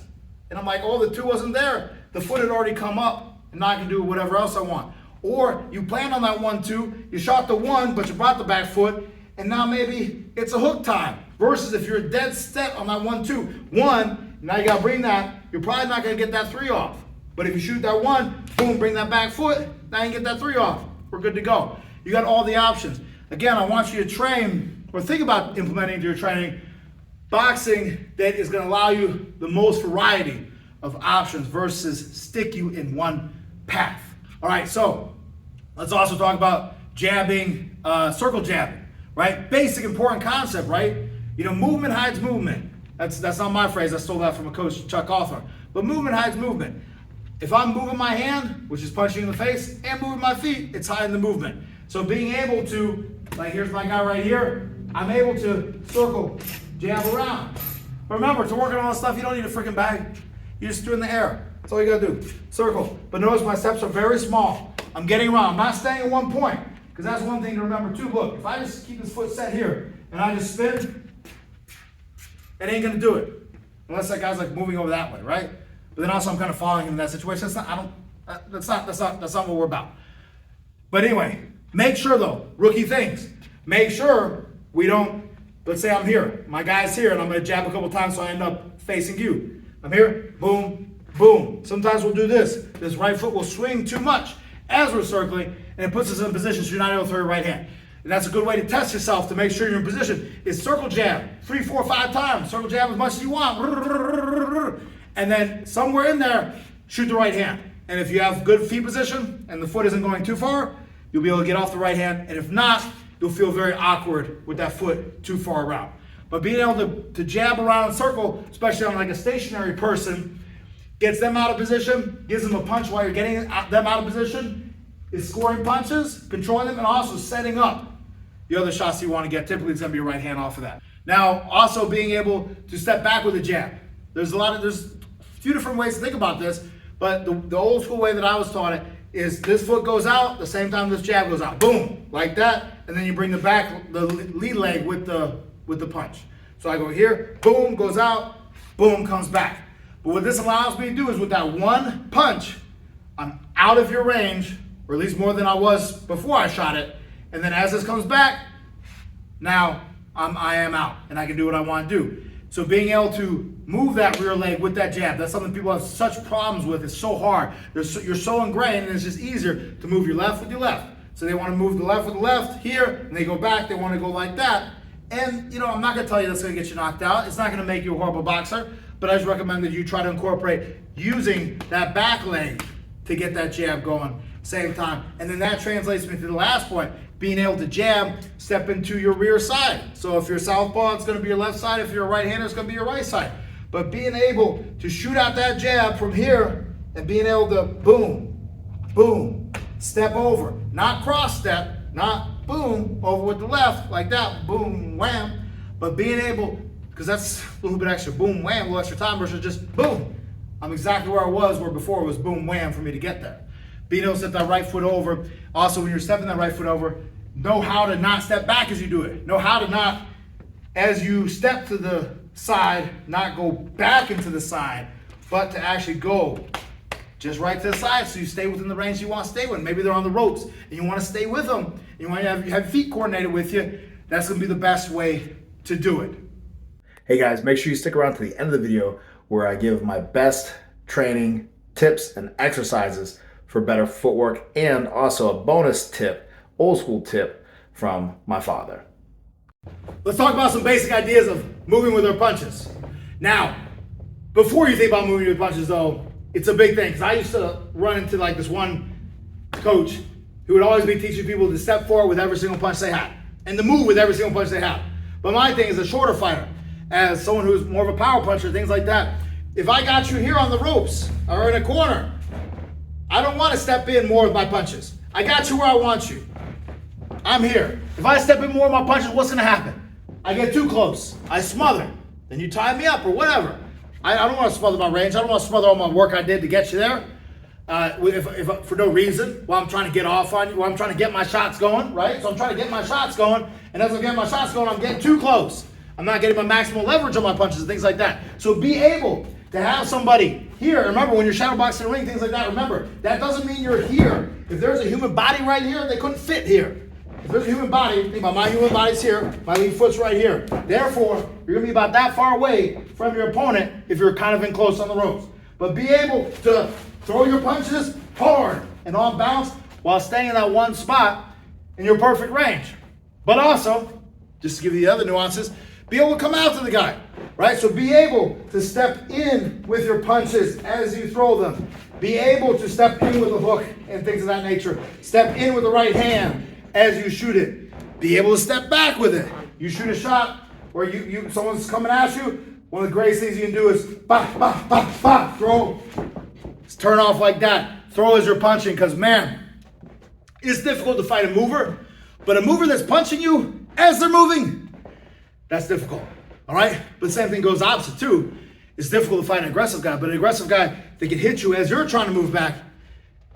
A: and I'm like, oh, the 2 wasn't there. The foot had already come up, and now I can do whatever else I want. Or you planned on that 1-2, you shot the 1, but you brought the back foot, and now maybe it's a hook time. Versus if you're dead set on that 1-2, 1, now you gotta bring that, you're probably not gonna get that 3 off. But if you shoot that 1, boom, bring that back foot, now you can get that 3 off. We're good to go. You got all the options. Again, I want you to train, or think about implementing into your training, boxing that is gonna allow you the most variety of options versus stick you in one path. All right, so let's also talk about jabbing, circle jabbing, right? Basic important concept, right? You know, movement hides movement. That's not my phrase. I stole that from a coach, Chuck Hawthorne. But movement hides movement. If I'm moving my hand, which is punching in the face, and moving my feet, it's hiding the movement. So being able to, like here's my guy right here, I'm able to circle, jab around. But remember, to work on all this stuff, you don't need a freaking bag. You just do it in the air. That's all you gotta do. Circle. But notice my steps are very small. I'm getting around. I'm not staying at one point. Because that's one thing to remember too. Look, if I just keep this foot set here and I just spin, it ain't gonna do it. Unless that guy's like moving over that way, right? But then also I'm kind of following him in that situation. That's not what we're about. But anyway, make sure though, rookie things. Make sure we don't, let's say I'm here. My guy's here and I'm gonna jab a couple times so I end up facing you. I'm here, boom, boom. Sometimes we'll do this. This right foot will swing too much as we're circling, and it puts us in a position so you're not able to throw your right hand. And that's a good way to test yourself to make sure you're in position. Is circle jab 3, 4, 5 times. Circle jab as much as you want. And then somewhere in there, shoot the right hand. And if you have good feet position and the foot isn't going too far, you'll be able to get off the right hand. And if not, you'll feel very awkward with that foot too far around. But being able to jab around and circle, especially on like a stationary person, gets them out of position, gives them a punch while you're getting them out of position, is scoring punches, controlling them, and also setting up the other shots you want to get. Typically, it's going to be your right hand off of that. Now, also being able to step back with a jab. There's a few different ways to think about this, but the old school way that I was taught it is this foot goes out, the same time this jab goes out. Boom, like that, and then you bring the lead leg with the punch. So I go here, boom, goes out, boom, comes back. But what this allows me to do is with that one punch, I'm out of your range, or at least more than I was before I shot it. And then as this comes back, now I am out and I can do what I want to do. So being able to move that rear leg with that jab, that's something people have such problems with. It's so hard. You're so ingrained, and it's just easier to move your left with your left. So they want to move the left with the left here, and they go back, they want to go like that. And, you know, I'm not going to tell you that's going to get you knocked out. It's not going to make you a horrible boxer, but I just recommend that you try to incorporate using that back leg to get that jab going same time. And then that translates me to the last point, being able to jab, step into your rear side. So if you're southpaw, it's going to be your left side. If you're a right-hander, it's going to be your right side. But being able to shoot out that jab from here and being able to boom, boom, step over, not cross step, not boom, over with the left like that, boom, wham, but being able, because that's a little bit extra, boom, wham, a little extra time versus just boom. I'm exactly where I was, where before it was boom, wham for me to get there. Being able to step that right foot over. Also, when you're stepping that right foot over, know how to not step back as you do it. Know how to not, as you step to the side, not go back into the side, but to actually go just right to the side so you stay within the range you want to stay with. Maybe they're on the ropes and you want to stay with them. You want to have feet coordinated with you. That's going to be the best way to do it. Hey guys, make sure you stick around to the end of the video where I give my best training tips and exercises for better footwork, and also a bonus tip, old school tip from my father. Let's talk about some basic ideas of moving with our punches. Now, before you think about moving with punches though, it's a big thing, because I used to run into like this one coach who would always be teaching people to step forward with every single punch they had and to move with every single punch they had. But my thing is, a shorter fighter, as someone who's more of a power puncher, things like that, if I got you here on the ropes or in a corner, I don't want to step in more with my punches. I got you where I want you. I'm here. If I step in more with my punches, what's going to happen? I get too close. I smother. Then you tie me up or whatever. I don't want to smother my range. I don't want to smother all my work I did to get you there. If for no reason, while I'm trying to get off on you, while I'm trying to get my shots going, right? So I'm trying to get my shots going, and as I'm getting my shots going, I'm getting too close. I'm not getting my maximal leverage on my punches and things like that. So be able to have somebody here. Remember, when you're shadowboxing in the ring, things like that, remember, that doesn't mean you're here. If there's a human body right here, they couldn't fit here. If there's a human body, think about my human body's here, my lead foot's right here. Therefore, you're going to be about that far away from your opponent if you're kind of in close on the ropes. But be able to throw your punches hard and on bounce while staying in that one spot in your perfect range. But also, just to give you the other nuances, be able to come after the guy, right? So be able to step in with your punches as you throw them. Be able to step in with a hook and things of that nature. Step in with the right hand as you shoot it. Be able to step back with it. You shoot a shot where someone's coming at you, one of the greatest things you can do is bah, bah, bah, bah, throw. Turn off like that. Throw as you're punching, because man, it's difficult to fight a mover, but a mover that's punching you as they're moving, that's difficult, all right? But the same thing goes opposite too. It's difficult to fight an aggressive guy, but an aggressive guy that can hit you as you're trying to move back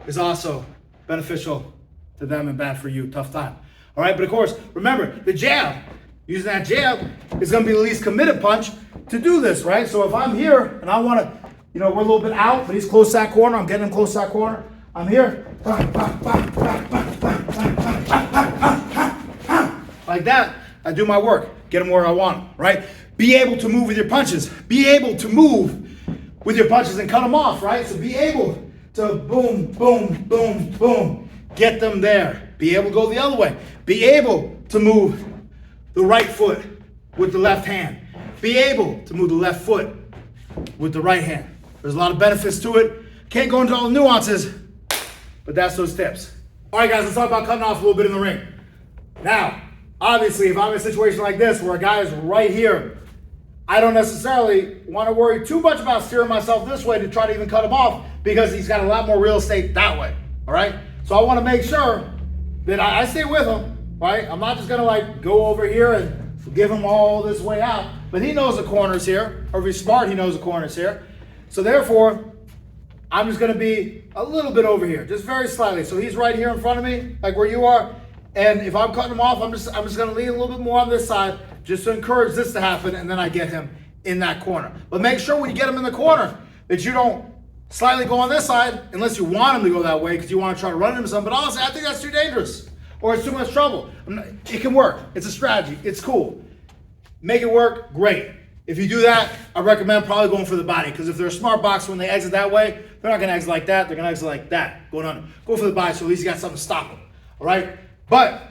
A: is also beneficial to them and bad for you. Tough time, all right? But of course, remember, the jab, using that jab is gonna be the least committed punch to do this, right? So if I'm here and I wanna, we're a little bit out, but he's close to that corner, I'm getting him close to that corner, I'm here, like that, I do my work. Get them where I want them, right? Be able to move with your punches. Be able to move with your punches and cut them off, right? So be able to boom, boom, boom, boom. Get them there. Be able to go the other way. Be able to move the right foot with the left hand. Be able to move the left foot with the right hand. There's a lot of benefits to it. Can't go into all the nuances, but that's those tips. All right, guys, let's talk about cutting off a little bit in the ring. Now, obviously, if I'm in a situation like this where a guy is right here, I don't necessarily want to worry too much about steering myself this way to try to even cut him off, because he's got a lot more real estate that way, all right? So I want to make sure that I stay with him, right? I'm not just going to like go over here and give him all this way out, but he knows the corner's here, or if he's smart, he knows the corner's here. So therefore, I'm just going to be a little bit over here, just very slightly. So he's right here in front of me, like where you are. And if I'm cutting him off, I'm just going to lean a little bit more on this side just to encourage this to happen, and then I get him in that corner. But make sure when you get him in the corner that you don't slightly go on this side unless you want him to go that way because you want to try to run into something. But honestly, I think that's too dangerous or it's too much trouble. It can work. It's a strategy. It's cool. Make it work, great. If you do that, I recommend probably going for the body, because if they're a smart boxer, when they exit that way, they're not going to exit like that. They're going to exit like that, going under. Go for the body, so at least you got something to stop them, all right? But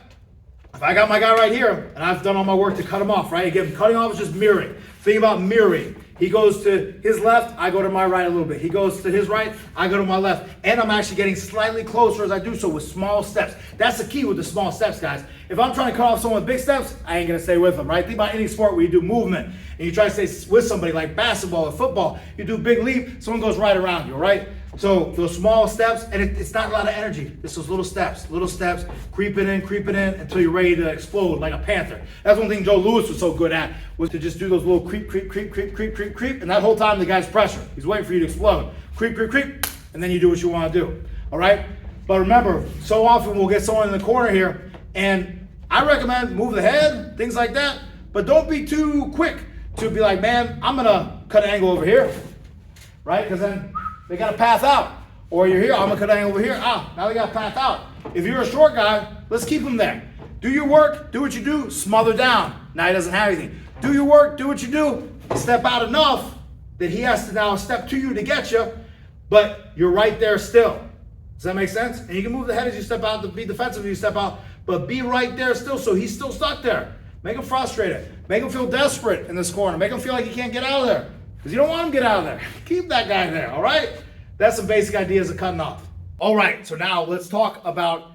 A: if I got my guy right here, and I've done all my work to cut him off, right? Again, cutting off is just mirroring. Think about mirroring. He goes to his left, I go to my right a little bit. He goes to his right, I go to my left. And I'm actually getting slightly closer as I do so with small steps. That's the key with the small steps, guys. If I'm trying to cut off someone with big steps, I ain't going to stay with them, right? Think about any sport where you do movement and you try to stay with somebody like basketball or football. You do big leap, someone goes right around you, right? So those small steps, and it's not a lot of energy. It's those little steps, creeping in until you're ready to explode like a panther. That's one thing Joe Louis was so good at, was to just do those little creep. And that whole time the guy's pressure. He's waiting for you to explode. Creep, and then you do what you want to do, all right? But remember, so often we'll get someone in the corner here, and I recommend move the head, things like that, but don't be too quick to be like, man, I'm going to cut an angle over here, right? Because then they got a path out. Or you're here, I'm gonna cut an angle over here. Now they got a path out. If you're a short guy, let's keep him there. Do your work, do what you do, smother down. Now he doesn't have anything. Do your work, do what you do, step out enough that he has to now step to you to get you, but you're right there still. Does that make sense? And you can move the head as you step out to be defensive as you step out, but be right there still so he's still stuck there. Make him frustrated. Make him feel desperate in this corner. Make him feel like he can't get out of there because you don't want him to get out of there. Keep that guy there, all right? That's some basic ideas of cutting off. All right, so now let's talk about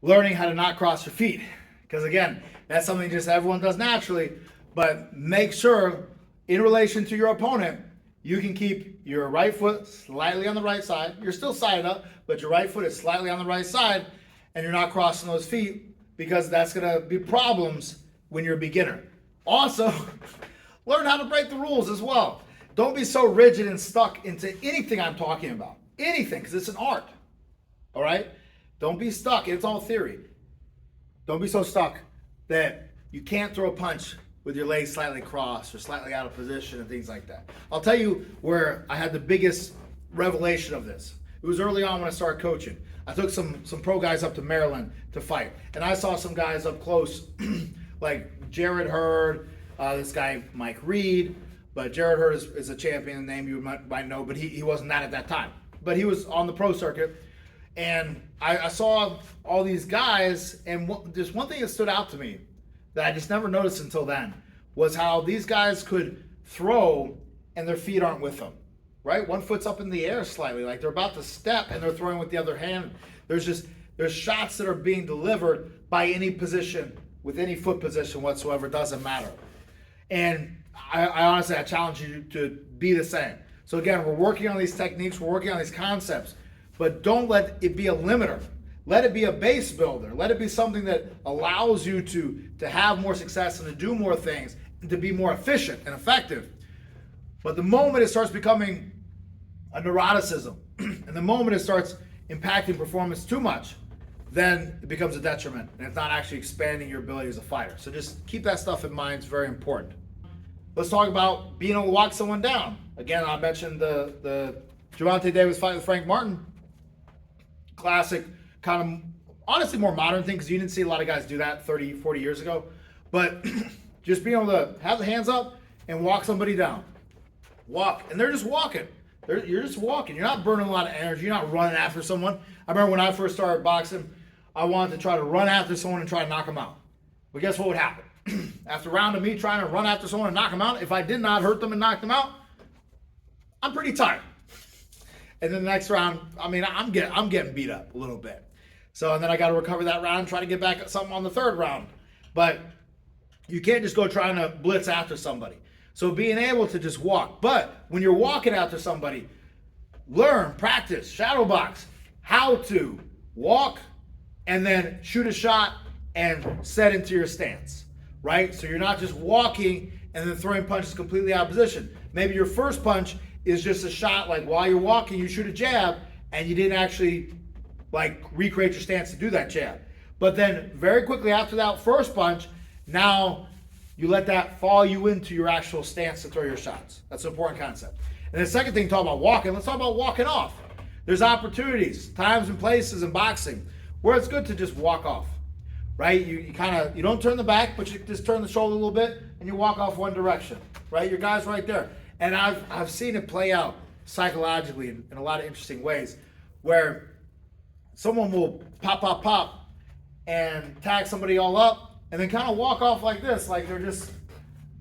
A: learning how to not cross your feet. Because again, that's something just everyone does naturally, but make sure in relation to your opponent, you can keep your right foot slightly on the right side. You're still sided up, but your right foot is slightly on the right side, and you're not crossing those feet because that's going to be problems when you're a beginner. Also, learn how to break the rules as well. Don't be so rigid and stuck into anything I'm talking about. Anything, because it's an art. All right? Don't be stuck. It's all theory. Don't be so stuck that you can't throw a punch with your legs slightly crossed or slightly out of position and things like that. I'll tell you where I had the biggest revelation of this. It was early on when I started coaching. I took some pro guys up to Maryland to fight, and I saw some guys up close like Jared Hurd, this guy Mike Reed, but Jared Hurd is a champion, name you might know, but he wasn't that at that time. But he was on the pro circuit, and I saw all these guys, and just one thing that stood out to me that I just never noticed until then was how these guys could throw and their feet aren't with them, right? One foot's up in the air slightly, like they're about to step and they're throwing with the other hand. There's shots that are being delivered by any position, with any foot position whatsoever, doesn't matter. And I honestly, I challenge you to be the same. So again, we're working on these techniques, we're working on these concepts, but don't let it be a limiter. Let it be a base builder. Let it be something that allows you to have more success and to do more things and to be more efficient and effective. But the moment it starts becoming a neuroticism and the moment it starts impacting performance too much, then it becomes a detriment and it's not actually expanding your ability as a fighter. So just keep that stuff in mind. It's very important. Let's talk about being able to walk someone down. Again, I mentioned the Gervonta Davis fight with Frank Martin. Classic, kind of honestly more modern thing because you didn't see a lot of guys do that 30, 40 years ago. But just being able to have the hands up and walk somebody down. Walk, and they're just walking. You're just walking. You're not burning a lot of energy. You're not running after someone. I remember when I first started boxing, I wanted to try to run after someone and try to knock them out. But guess what would happen? After a round of me trying to run after someone and knock them out, if I did not hurt them and knock them out, I'm pretty tired. And then the next round, I mean, I'm getting beat up a little bit. So, and then I got to recover that round, try to get back at something on the third round. But you can't just go trying to blitz after somebody. So being able to just walk. But when you're walking after somebody, learn, practice, shadow box, how to walk and then shoot a shot and set into your stance, right? So you're not just walking and then throwing punches completely out of position. Maybe your first punch is just a shot, like while you're walking, you shoot a jab and you didn't actually like recreate your stance to do that jab. But then very quickly after that first punch, now you let that fall you into your actual stance to throw your shots. That's an important concept. And the second thing, talk about walking, let's talk about walking off. There's opportunities, times and places in boxing where it's good to just walk off, right? You don't turn the back, but you just turn the shoulder a little bit and you walk off one direction, right? Your guy's right there. And I've seen it play out psychologically in a lot of interesting ways where someone will pop and tag somebody all up and then kind of walk off like this, like they're just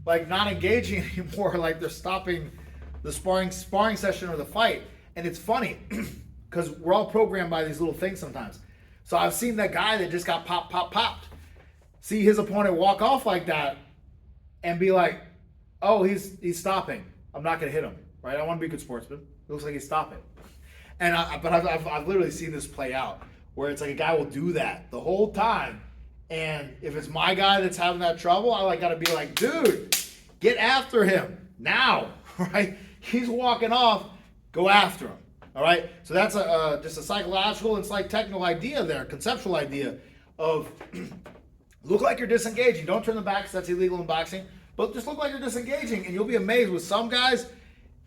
A: like not engaging anymore, like they're stopping the sparring session or the fight. And it's funny because we're all programmed by these little things sometimes. So I've seen that guy that just got popped, see his opponent walk off like that and be like, oh, he's stopping. I'm not going to hit him, right? I want to be a good sportsman. It looks like he's stopping. And I've literally seen this play out where it's like a guy will do that the whole time. And if it's my guy that's having that trouble, I got to be like, dude, get after him now, right? He's walking off, go after him, all right? So that's just a psychological and like technical idea there, conceptual idea of look like you're disengaging. Don't turn the back because that's illegal in boxing, but just look like you're disengaging and you'll be amazed with some guys,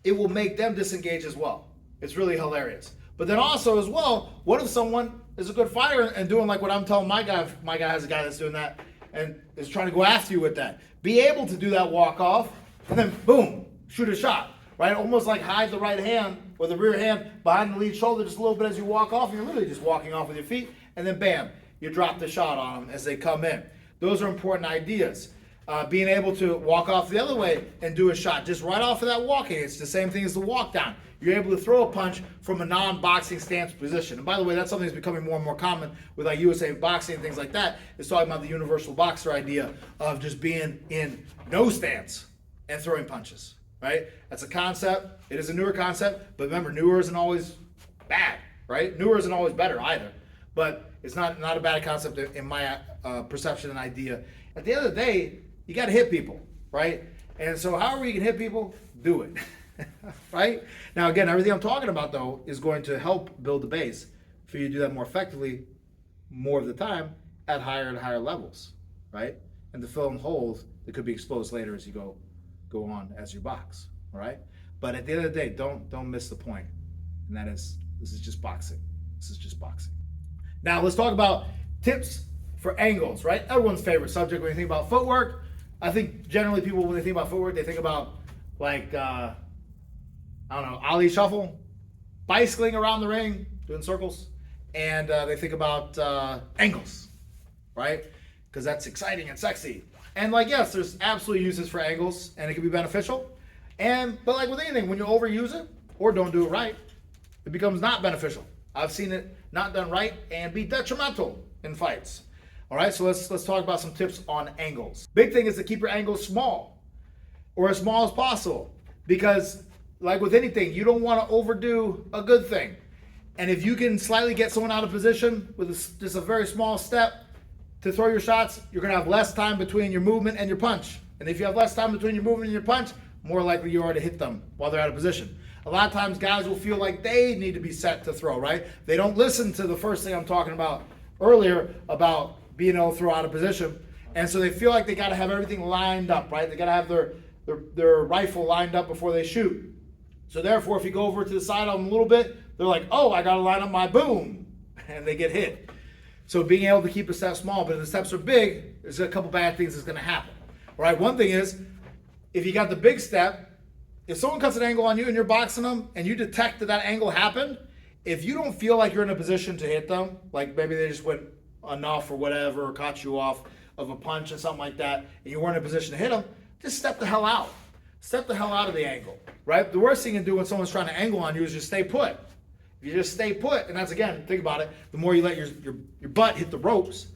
A: it will make them disengage as well. It's really hilarious. But then also as well, what if someone is a good fighter and doing like what I'm telling my guy, if my guy has a guy that's doing that and is trying to go after you with that. Be able to do that walk off and then boom, shoot a shot, right? Almost like hide the right hand or the rear hand behind the lead shoulder just a little bit as you walk off. You're literally just walking off with your feet, and then bam, you drop the shot on them as they come in. Those are important ideas. Being able to walk off the other way and do a shot just right off of that walking. It's the same thing as the walk down. You're able to throw a punch from a non-boxing stance position. And by the way, that's something that's becoming more and more common with like USA boxing and things like that. It's talking about the universal boxer idea of just being in no stance and throwing punches, right? That's a concept. It is a newer concept, but remember, newer isn't always bad, right? Newer isn't always better either, but it's not a bad concept in my perception and idea. At the end of the day, you got to hit people, right? And so however you can hit people, do it, right? Now, again, everything I'm talking about, though, is going to help build the base for you to do that more effectively more of the time at higher and higher levels, right? And to fill in holes that could be exposed later as you go on as you box, all right? But at the end of the day, don't miss the point, and that is this is just boxing. This is just boxing. Now, let's talk about tips for angles, right? Everyone's favorite subject when you think about footwork. I think generally people, when they think about footwork, they think about like, I don't know, ollie shuffle, bicycling around the ring, doing circles, and they think about angles, right? Because that's exciting and sexy. And like, yes, there's absolutely uses for angles, and it can be beneficial. But like with anything, when you overuse it or don't do it right, it becomes not beneficial. I've seen it not done right and be detrimental in fights. All right, so let's talk about some tips on angles. Big thing is to keep your angles small or as small as possible, because like with anything, you don't want to overdo a good thing. And if you can slightly get someone out of position with just a very small step to throw your shots, you're going to have less time between your movement and your punch. And if you have less time between your movement and your punch, more likely you are to hit them while they're out of position. A lot of times guys will feel like they need to be set to throw, right? They don't listen to the first thing I'm talking about earlier about being able to throw out of position. And so they feel like they got to have everything lined up, right? They got to have their rifle lined up before they shoot. So therefore, if you go over to the side of them a little bit, they're like, oh, I got to line up my boom. And they get hit. So being able to keep a step small, but if the steps are big, there's a couple bad things that's going to happen. All right, one thing is, if you got the big step, if someone cuts an angle on you and you're boxing them and you detect that angle happened, if you don't feel like you're in a position to hit them, like maybe they just went enough or whatever, or caught you off of a punch or something like that, and you weren't in a position to hit them, just step the hell out. Step the hell out of the angle, right? The worst thing you can do when someone's trying to angle on you is just stay put. If you just stay put, and that's, again, think about it, the more you let your butt hit the ropes,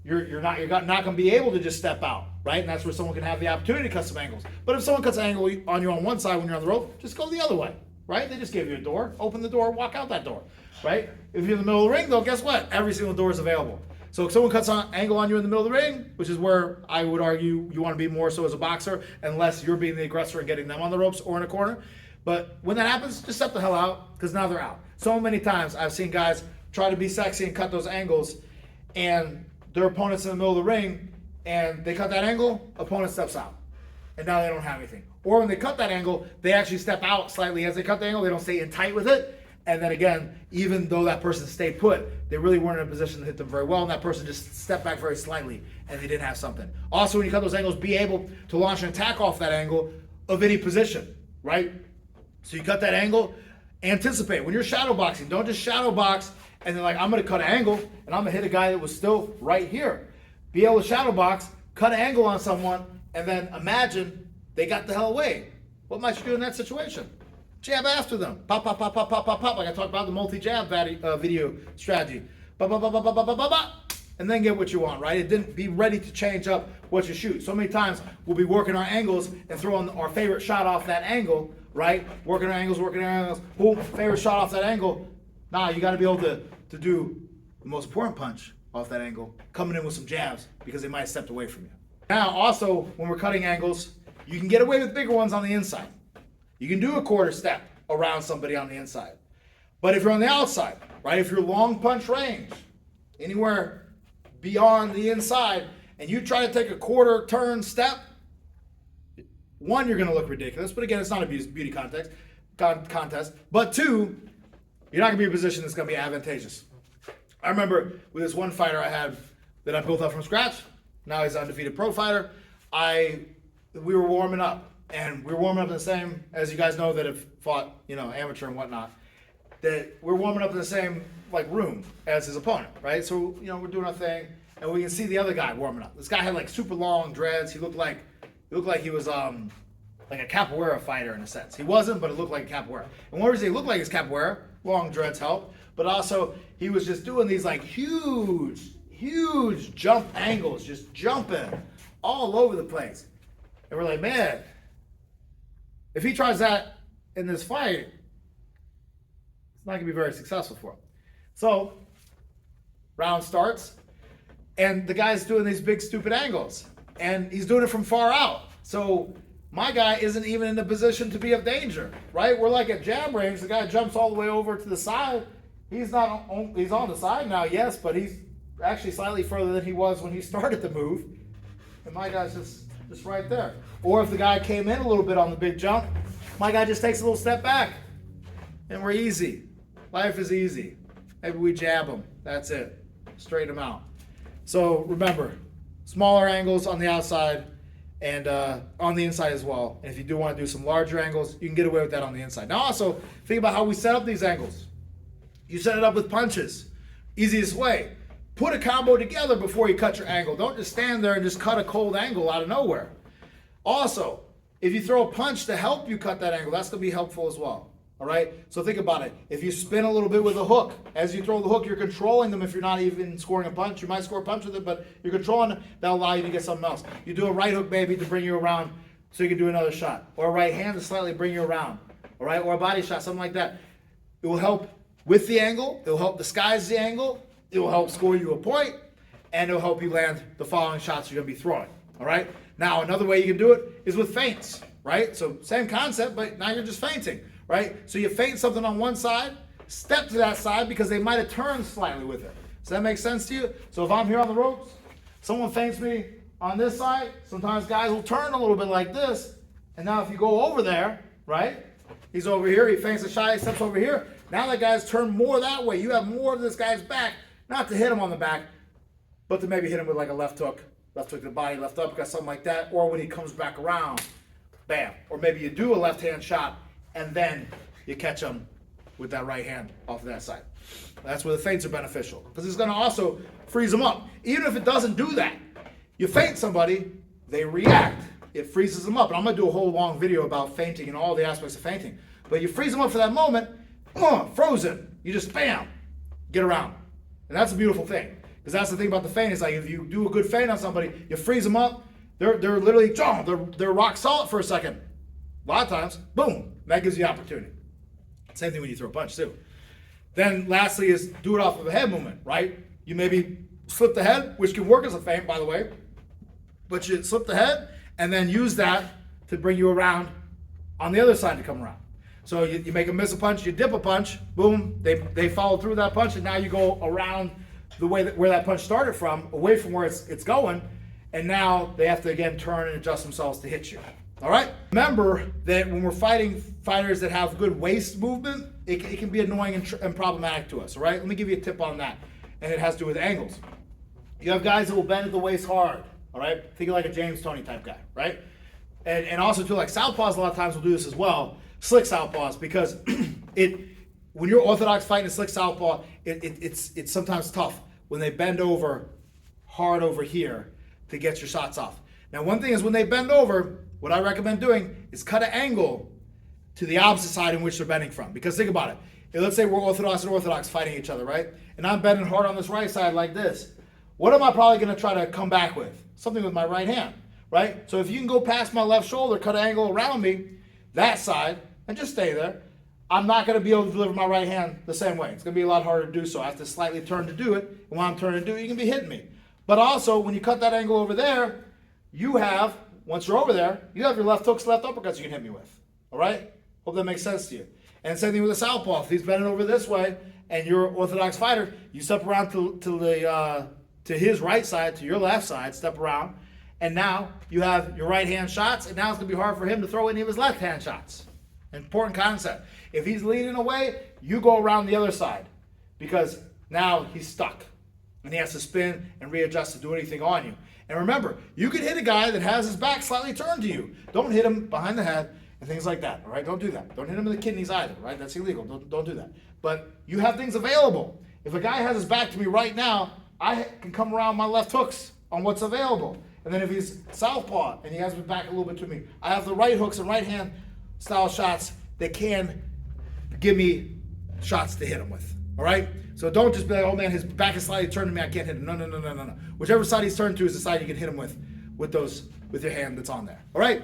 A: you're not going to be able to just step out, right? And that's where someone can have the opportunity to cut some angles. But if someone cuts an angle on you on one side when you're on the rope, just go the other way, right? They just gave you a door. Open the door, walk out that door, right? If you're in the middle of the ring, though, guess what? Every single door is available. So if someone cuts an angle on you in the middle of the ring, which is where I would argue you want to be more so as a boxer, unless you're being the aggressor and getting them on the ropes or in a corner. But when that happens, just step the hell out, because now they're out. So many times I've seen guys try to be sexy and cut those angles, and their opponent's in the middle of the ring, and they cut that angle, opponent steps out. And now they don't have anything. Or when they cut that angle, they actually step out slightly as they cut the angle, they don't stay in tight with it. And then again, even though that person stayed put, they really weren't in a position to hit them very well, and that person just stepped back very slightly, and they didn't have something. Also, when you cut those angles, be able to launch an attack off that angle of any position, right? So you cut that angle, anticipate. When you're shadowboxing, don't just shadowbox and then like, I'm going to cut an angle, and I'm going to hit a guy that was still right here. Be able to shadowbox, cut an angle on someone, and then imagine they got the hell away. What might you do in that situation? Jab after them. Pop, pop, pop, pop, pop, pop, pop. Like I talked about the multi-jab video strategy. Pop, pop, pop, pop, pop, pop, pop, pop. And then get what you want, right? It didn't be ready to change up what you shoot. So many times we'll be working our angles and throwing our favorite shot off that angle, right? Working our angles. Boom, favorite shot off that angle. Nah, you got to be able to do the most important punch off that angle, coming in with some jabs because they might have stepped away from you. Now, also, when we're cutting angles, you can get away with bigger ones on the inside. You can do a quarter step around somebody on the inside. But if you're on the outside, right, if you're long punch range, anywhere beyond the inside, and you try to take a quarter turn step, one, you're going to look ridiculous. But again, it's not a beauty contest. But two, you're not going to be in a position that's going to be advantageous. I remember with this one fighter I had that I built up from scratch. Now he's an undefeated pro fighter. We were warming up. and we're warming up in the same, as you guys know that have fought, amateur and whatnot, that we're warming up in the same room as his opponent, right? So, we're doing our thing, and we can see the other guy warming up. This guy had super long dreads. He looked like he was like a capoeira fighter in a sense. He wasn't, but it looked like a capoeira. And one reason he looked like his capoeira, long dreads helped, but also he was just doing these huge jump angles, just jumping all over the place. And we're like, man, if he tries that in this fight, it's not gonna be very successful for him. So, round starts, and the guy's doing these big stupid angles, and he's doing it from far out. So my guy isn't even in the position to be of danger, right? We're like at jab range. The guy jumps all the way over to the side. He's on the side now, yes, but he's actually slightly further than he was when he started the move. And my guy's just right there. Or if the guy came in a little bit on the big jump, my guy just takes a little step back. And we're easy. Life is easy. Maybe we jab him. That's it. Straighten him out. So remember, smaller angles on the outside, and on the inside as well. And if you do want to do some larger angles, you can get away with that on the inside. Now also, think about how we set up these angles. You set it up with punches. Easiest way. Put a combo together before you cut your angle. Don't just stand there and just cut a cold angle out of nowhere. Also, if you throw a punch to help you cut that angle, that's going to be helpful as well. All right? So think about it. If you spin a little bit with a hook, as you throw the hook, you're controlling them. If you're not even scoring a punch, you might score a punch with it, but you're controlling them. That'll allow you to get something else. You do a right hook, maybe, to bring you around so you can do another shot. Or a right hand to slightly bring you around. All right? Or a body shot, something like that. It will help with the angle. It will help disguise the angle. It will help score you a point. And it will help you land the following shots you're going to be throwing. All right? Now, another way you can do it is with feints. Right? So, same concept, but now you're just feinting. Right? So you feint something on one side, step to that side because they might have turned slightly with it. Does that make sense to you? So if I'm here on the ropes, someone feints me on this side, sometimes guys will turn a little bit like this, and now if you go over there, right? He's over here, he feints a shot, he steps over here. Now that guy's turned more that way. You have more of this guy's back, not to hit him on the back, but to maybe hit him with like a left hook to the body, left uppercut, something like that, or when he comes back around, bam. Or maybe you do a left-hand shot, and then you catch them with that right hand off of that side. That's where the feints are beneficial, because it's going to also freeze them up. Even if it doesn't do that, you feint somebody, they react. It freezes them up. And I'm going to do a whole long video about feinting and all the aspects of feinting. But you freeze them up for that moment, frozen. You just, bam, get around. And that's a beautiful thing, because that's the thing about the feint is like if you do a good feint on somebody, you freeze them up, they're literally, they're rock solid for a second. A lot of times, boom, that gives you opportunity. Same thing when you throw a punch too. Then lastly is do it off of a head movement, right? You maybe slip the head, which can work as a feint, by the way, but you slip the head and then use that to bring you around on the other side to come around. So you make them miss a punch, you dip a punch, boom, they follow through that punch, and now you go around the way where that punch started from, away from where it's going, and now they have to again turn and adjust themselves to hit you. All right? Remember that when we're fighting fighters that have good waist movement, it can be annoying and problematic to us. All right? Let me give you a tip on that, and it has to do with angles. You have guys that will bend at the waist hard. All right? Think of like a James Toney type guy, right? And also too, like southpaws a lot of times will do this as well. Slick southpaws, because when you're orthodox fighting a slick southpaw, it's sometimes tough when they bend over hard over here to get your shots off. Now, one thing is when they bend over, what I recommend doing is cut an angle to the opposite side in which they're bending from. Because think about it. Let's say we're orthodox and orthodox fighting each other, right? And I'm bending hard on this right side like this. What am I probably going to try to come back with? Something with my right hand, right? So if you can go past my left shoulder, cut an angle around me, that side, and just stay there, I'm not going to be able to deliver my right hand the same way. It's going to be a lot harder to do so. I have to slightly turn to do it. And when I'm turning to do it, you can be hitting me. But also, when you cut that angle over there, you have, once you're over there, you have your left hooks, left uppercuts you can hit me with. All right? Hope that makes sense to you. And same thing with the southpaw. If he's bending over this way and you're an orthodox fighter, you step around to his right side, to your left side, step around, and now you have your right hand shots, and now it's going to be hard for him to throw any of his left hand shots. Important concept. If he's leaning away, you go around the other side, because now he's stuck and he has to spin and readjust to do anything on you. And remember, you can hit a guy that has his back slightly turned to you. Don't hit him behind the head and things like that, all right? Don't do that. Don't hit him in the kidneys either, right? That's illegal. Don't do that. But you have things available. If a guy has his back to me right now, I can come around my left hooks on what's available. And then if he's southpaw and he has his back a little bit to me, I have the right hooks and right hand style shots that can give me shots to hit him with, all right? So don't just be like, oh man, his back is slightly turned to me, I can't hit him. No. Whichever side he's turned to is the side you can hit him with your hand that's on there, all right?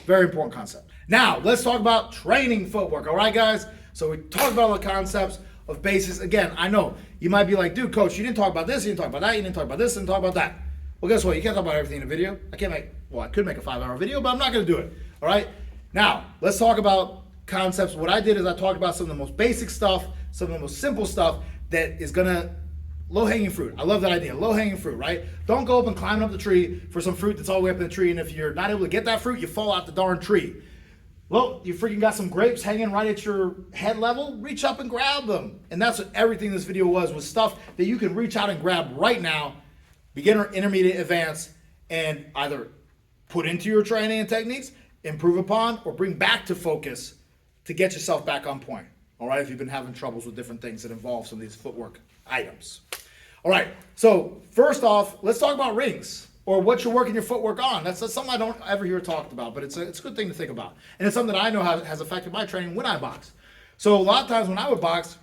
A: Very important concept. Now, let's talk about training footwork, all right, guys? So we talked about all the concepts of basics. Again, I know you might be like, dude, coach, you didn't talk about this, you didn't talk about that, you didn't talk about this, you didn't talk about that. Well, guess what? You can't talk about everything in a video. I could make a 5-hour video, but I'm not going to do it, all right? Now, let's talk about concepts. What I did is I talked about some of the most basic stuff, some of the most simple stuff that is going to low-hanging fruit. I love that idea, low-hanging fruit, right? Don't go up and climb up the tree for some fruit that's all the way up in the tree, and if you're not able to get that fruit, you fall out the darn tree. Well, you freaking got some grapes hanging right at your head level, reach up and grab them. And that's what everything this video was stuff that you can reach out and grab right now, beginner, intermediate, advanced, and either put into your training and techniques, improve upon, or bring back to focus to get yourself back on point. All right, if you've been having troubles with different things that involve some of these footwork items. All right, so first off, let's talk about rings or what you're working your footwork on. That's something I don't ever hear talked about, but it's a good thing to think about. And it's something that I know has affected my training when I box. So a lot of times when I would box,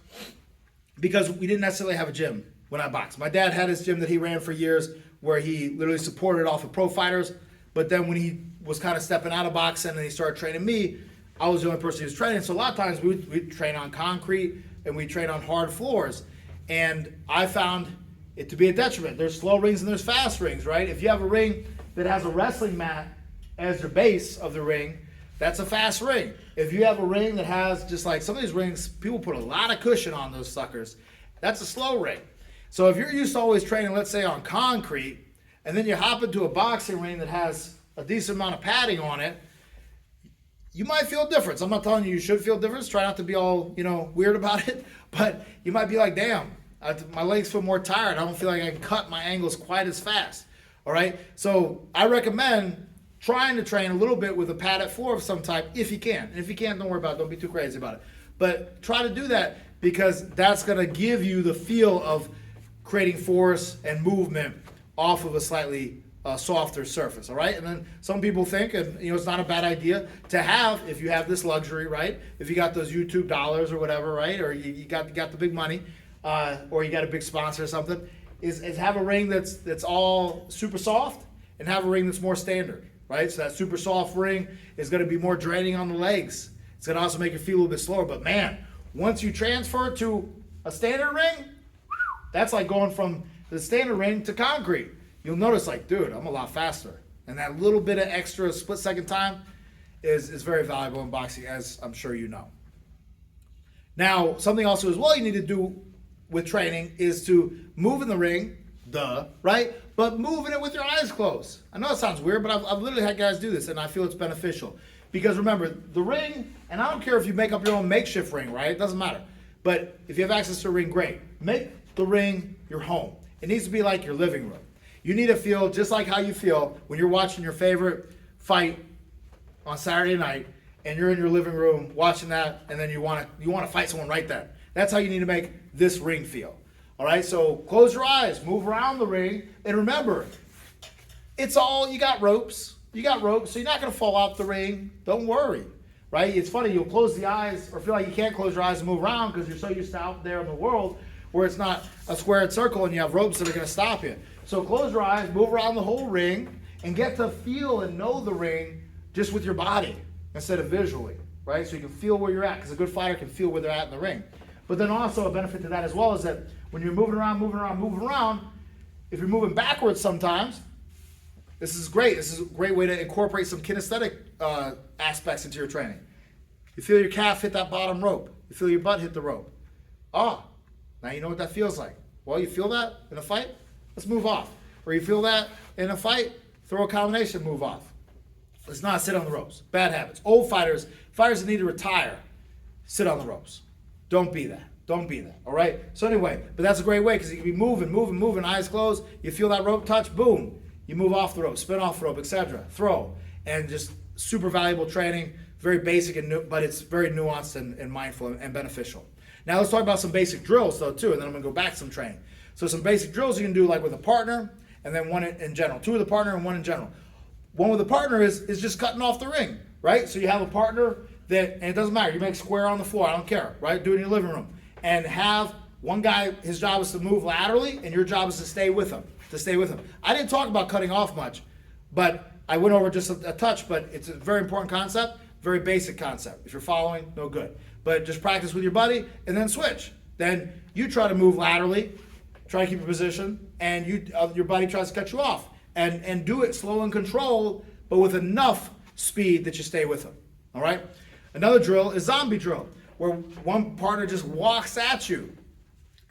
A: because we didn't necessarily have a gym when I boxed. My dad had his gym that he ran for years where he literally supported off of pro fighters, but then when he was kind of stepping out of boxing and he started training me, I was the only person he was training. So a lot of times we'd train on concrete and we'd train on hard floors. And I found it to be a detriment. There's slow rings and there's fast rings, right? If you have a ring that has a wrestling mat as your base of the ring, that's a fast ring. If you have a ring that has just like some of these rings, people put a lot of cushion on those suckers, that's a slow ring. So if you're used to always training, let's say on concrete, and then you hop into a boxing ring that has a decent amount of padding on it, you might feel a difference. I'm not telling you should feel difference. Try not to be all, weird about it. But you might be like, damn, my legs feel more tired. I don't feel like I can cut my angles quite as fast. All right? So I recommend trying to train a little bit with a padded floor of some type if you can. And if you can't, don't worry about it. Don't be too crazy about it. But try to do that because that's going to give you the feel of creating force and movement off of a slightly softer surface, all right? And then some people think, and it's not a bad idea to have, if you have this luxury, right? If you got those YouTube dollars or whatever, right? Or you got the big money, or you got a big sponsor or something, is have a ring that's all super soft and have a ring that's more standard, right? So that super soft ring is going to be more draining on the legs. It's going to also make you feel a little bit slower. But man, once you transfer to a standard ring, that's like going from the standard ring to concrete. You'll notice like, dude, I'm a lot faster. And that little bit of extra split second time is very valuable in boxing, as I'm sure you know. Now, something also as well you need to do with training is to move in the ring, right? But moving it with your eyes closed. I know it sounds weird, but I've literally had guys do this, and I feel it's beneficial. Because remember, the ring, and I don't care if you make up your own makeshift ring, right? It doesn't matter. But if you have access to a ring, great. Make the ring your home. It needs to be like your living room. You need to feel just like how you feel when you're watching your favorite fight on Saturday night and you're in your living room watching that, and then you want to fight someone right then. That's how you need to make this ring feel. All right, so close your eyes, move around the ring, and remember, you got ropes. You got ropes, so you're not going to fall out the ring. Don't worry, right? It's funny, you'll close the eyes or feel like you can't close your eyes and move around because you're so used to out there in the world where it's not a squared circle and you have ropes that are going to stop you. So close your eyes, move around the whole ring, and get to feel and know the ring just with your body instead of visually, right? So you can feel where you're at, because a good fighter can feel where they're at in the ring. But then also a benefit to that as well is that when you're moving around, if you're moving backwards sometimes, this is great. This is a great way to incorporate some kinesthetic aspects into your training. You feel your calf hit that bottom rope. You feel your butt hit the rope. Now you know what that feels like. Well, you feel that in a fight? Let's move off. Or you feel that in a fight? Throw a combination, move off. Let's not sit on the ropes. Bad habits. Old fighters that need to retire, sit on the ropes. Don't be that. Don't be that. All right? So anyway, but that's a great way because you can be moving, eyes closed. You feel that rope touch, boom. You move off the rope, spin off the rope, etc. Throw. And just super valuable training, very basic, but it's very nuanced and mindful and beneficial. Now let's talk about some basic drills though too, and then I'm gonna go back to some training. So some basic drills you can do like with a partner, and then one in general. Two with a partner and one in general. One with a partner is just cutting off the ring, right? So you have a partner that, and it doesn't matter, you make square on the floor, I don't care, right? Do it in your living room. And have one guy, his job is to move laterally, and your job is to stay with him, I didn't talk about cutting off much, but I went over just a touch, but it's a very important concept, very basic concept. If you're following, no good. But just practice with your buddy and then switch. Then you try to move laterally, try to keep your position, and your buddy tries to cut you off. And do it slow and controlled, but with enough speed that you stay with them. All right? Another drill is zombie drill, where one partner just walks at you.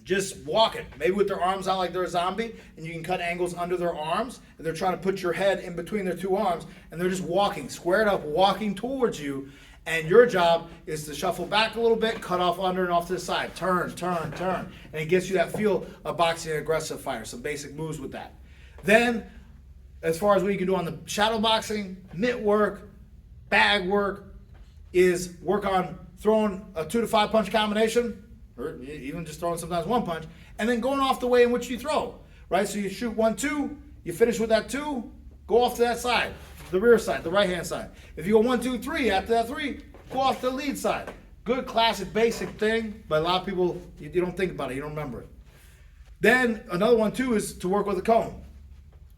A: Just walking, maybe with their arms out like they're a zombie, and you can cut angles under their arms, and they're trying to put your head in between their two arms, and they're just walking, squared up, walking towards you, and your job is to shuffle back a little bit, cut off under and off to the side, turn, and it gets you that feel of boxing an aggressive fighter, some basic moves with that. Then, as far as what you can do on the shadow boxing, mitt work, bag work, is work on throwing a 2 to 5 punch combination, or even just throwing sometimes one punch, and then going off the way in which you throw, right? So you shoot 1-2, you finish with that 2, go off to that side, the rear side, the right-hand side. If you go 1-2-3, after that 3, go off to the lead side. Good, classic, basic thing, but a lot of people, you don't think about it, you don't remember it. Then another one too is to work with a cone.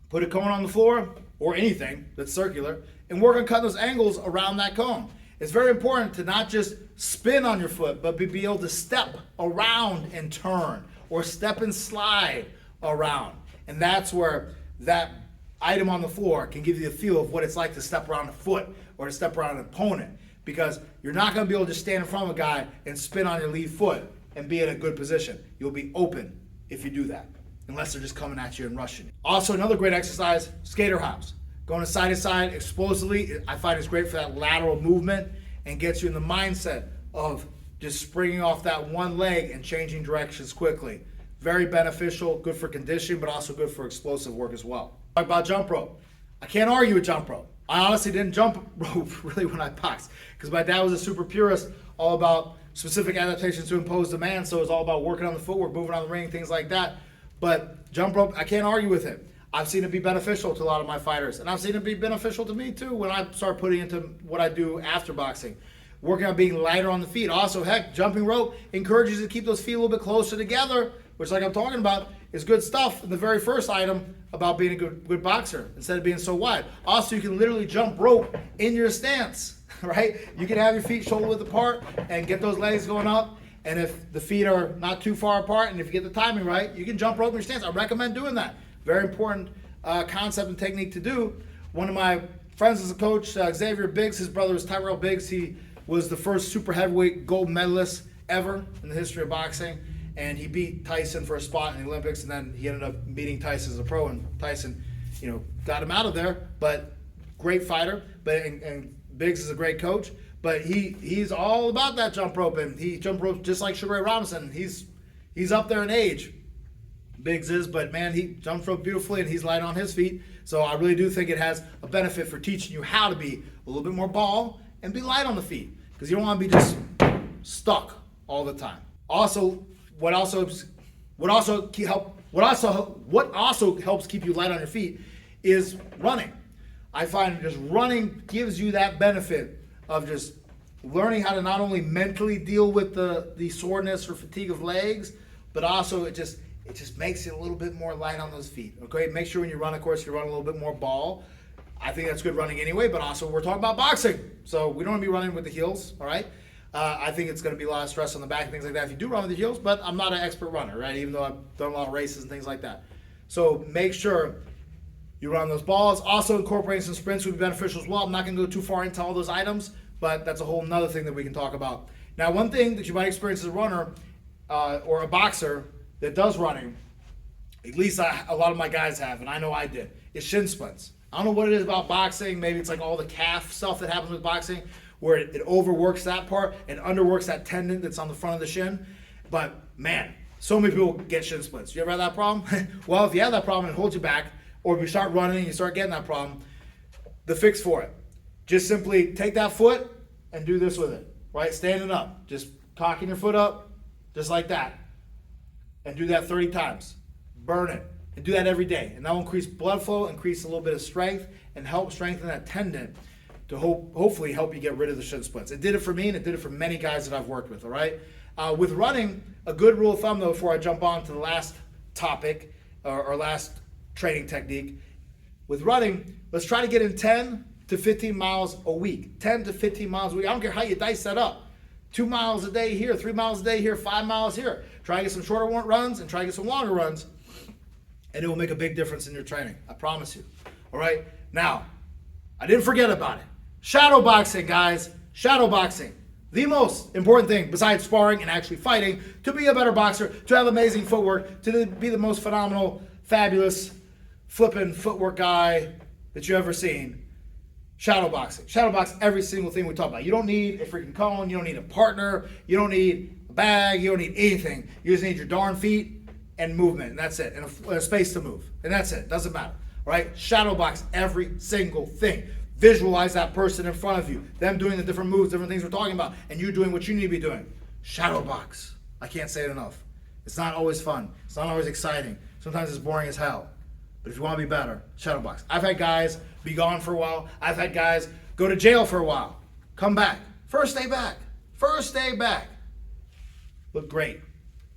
A: Put a cone on the floor, or anything that's circular, and work on cutting those angles around that cone. It's very important to not just spin on your foot, but be able to step around and turn, or step and slide around. And that's where that item on the floor can give you the feel of what it's like to step around a foot or to step around an opponent. Because you're not going to be able to stand in front of a guy and spin on your lead foot and be in a good position. You'll be open if you do that, unless they're just coming at you and rushing you. Also, another great exercise, skater hops. Going to side explosively, I find it's great for that lateral movement and gets you in the mindset of just springing off that one leg and changing directions quickly. Very beneficial, good for conditioning, but also good for explosive work as well. Talk about jump rope. I can't argue with jump rope. I honestly didn't jump rope really when I boxed, because my dad was a super purist, all about specific adaptations to impose demand, so it was all about working on the footwork, moving on the ring, things like that. But jump rope, I can't argue with it. I've seen it be beneficial to a lot of my fighters, and I've seen it be beneficial to me too when I start putting into what I do after boxing. Working on being lighter on the feet. Also, heck, jumping rope encourages you to keep those feet a little bit closer together, which, like I'm talking about, is good stuff in the very first item about being a good boxer, instead of being so wide. Also, you can literally jump rope in your stance, right? You can have your feet shoulder width apart and get those legs going up. And if the feet are not too far apart, and if you get the timing right, you can jump rope in your stance. I recommend doing that. Very important concept and technique to do. One of my friends is a coach, Xavier Biggs. His brother is Tyrell Biggs. He was the first super heavyweight gold medalist ever in the history of boxing. And he beat Tyson for a spot in the Olympics, and then he ended up beating Tyson as a pro, and Tyson, got him out of there. But great fighter, and Biggs is a great coach. But he's all about that jump rope, and he jump ropes just like Sugar Ray Robinson. He's up there in age, Biggs is, but man, he jumps rope beautifully, and he's light on his feet. So I really do think it has a benefit for teaching you how to be a little bit more ball and be light on the feet, because you don't want to be just stuck all the time. Also, what also helps keep you light on your feet is running. I find just running gives you that benefit of just learning how to not only mentally deal with the soreness or fatigue of legs, but also it just makes you a little bit more light on those feet. Okay, make sure when you run, of course, you run a little bit more ball. I think that's good running anyway, but also we're talking about boxing, so we don't want to be running with the heels. All right. I think it's going to be a lot of stress on the back and things like that if you do run with the heels, but I'm not an expert runner, right? Even though I've done a lot of races and things like that. So make sure you run those balls. Also, incorporating some sprints would be beneficial as well. I'm not going to go too far into all those items, but that's a whole nother thing that we can talk about. Now, one thing that you might experience as a runner or a boxer that does running, at least a lot of my guys have, and I know I did, is shin splints. I don't know what it is about boxing. Maybe it's like all the calf stuff that happens with boxing, where it overworks that part and underworks that tendon that's on the front of the shin. But man, so many people get shin splints. You ever had that problem? Well, if you have that problem, it holds you back, or if you start running and you start getting that problem, the fix for it. Just simply take that foot and do this with it, right? Standing up, just cocking your foot up, just like that. And do that 30 times. Burn it. And do that every day. And that will increase blood flow, increase a little bit of strength, and help strengthen that tendon to hopefully help you get rid of the shin splints. It did it for me, and it did it for many guys that I've worked with, all right? With running, a good rule of thumb, though, before I jump on to the last topic, or last training technique, with running, let's try to get in 10 to 15 miles a week. 10 to 15 miles a week. I don't care how you dice that up. 2 miles a day here, 3 miles a day here, 5 miles here. Try to get some shorter runs and try to get some longer runs, and it will make a big difference in your training. I promise you. All right? Now, I didn't forget about it. Shadowboxing, guys. Shadowboxing. The most important thing besides sparring and actually fighting to be a better boxer, to have amazing footwork, to be the most phenomenal, fabulous, flipping footwork guy that you ever seen. Shadowboxing. Shadowbox every single thing we talk about. You don't need a freaking cone. You don't need a partner. You don't need a bag. You don't need anything. You just need your darn feet and movement, and that's it. And a space to move, and that's it. Doesn't matter. All right? Shadowbox every single thing. Visualize that person in front of you, them doing the different moves, different things we're talking about, and you doing what you need to be doing. Shadowbox. I can't say it enough. It's not always fun. It's not always exciting. Sometimes it's boring as hell. But if you want to be better, shadowbox. I've had guys be gone for a while. I've had guys go to jail for a while. Come back. First day back. First day back. Look great.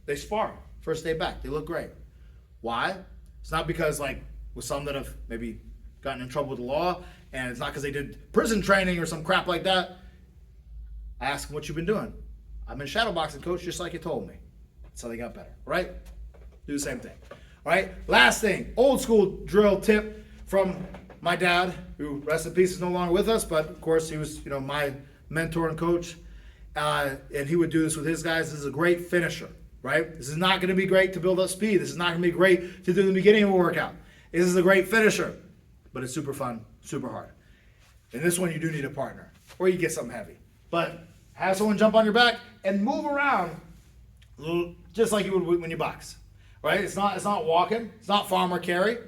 A: They spar. First day back. They look great. Why? It's not because, like, with some that have maybe gotten in trouble with the law, and it's not because they did prison training or some crap like that. I ask them what you've been doing. I've been shadowboxing, coach, just like you told me. That's how they got better, right? Do the same thing. All right, last thing, old school drill tip from my dad, who, rest in peace, is no longer with us, but of course he was, my mentor and coach, and he would do this with his guys. This is a great finisher, right? This is not going to be great to build up speed. This is not going to be great to do in the beginning of a workout. This is a great finisher, but it's super fun, super hard. And this one you do need a partner, or you get something heavy. But have someone jump on your back and move around just like you would when you box. Right? It's not walking. It's not farm or carry.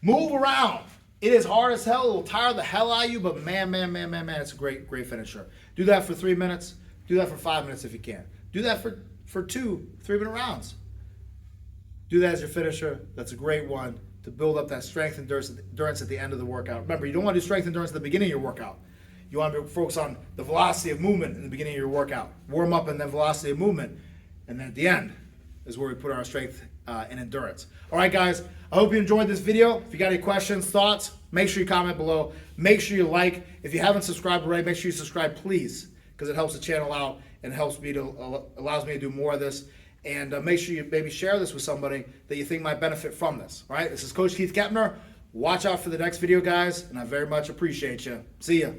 A: Move around. It is hard as hell. It will tire the hell out of you, but man, it's a great finisher. Do that for 3 minutes. Do that for 5 minutes if you can. Do that for 2 3-minute rounds. Do that as your finisher. That's a great one to build up that strength and endurance at the end of the workout. Remember, you don't want to do strength and endurance at the beginning of your workout. You want to focus on the velocity of movement in the beginning of your workout. Warm up and then velocity of movement. And then at the end is where we put our strength and endurance. All right, guys, I hope you enjoyed this video. If you got any questions, thoughts, make sure you comment below. Make sure you like. If you haven't subscribed already, make sure you subscribe, please, because it helps the channel out and helps me allows me to do more of this. And make sure you maybe share this with somebody that you think might benefit from this. All right, this is Coach Keith Keppner. Watch out for the next video, guys, and I very much appreciate you. See ya.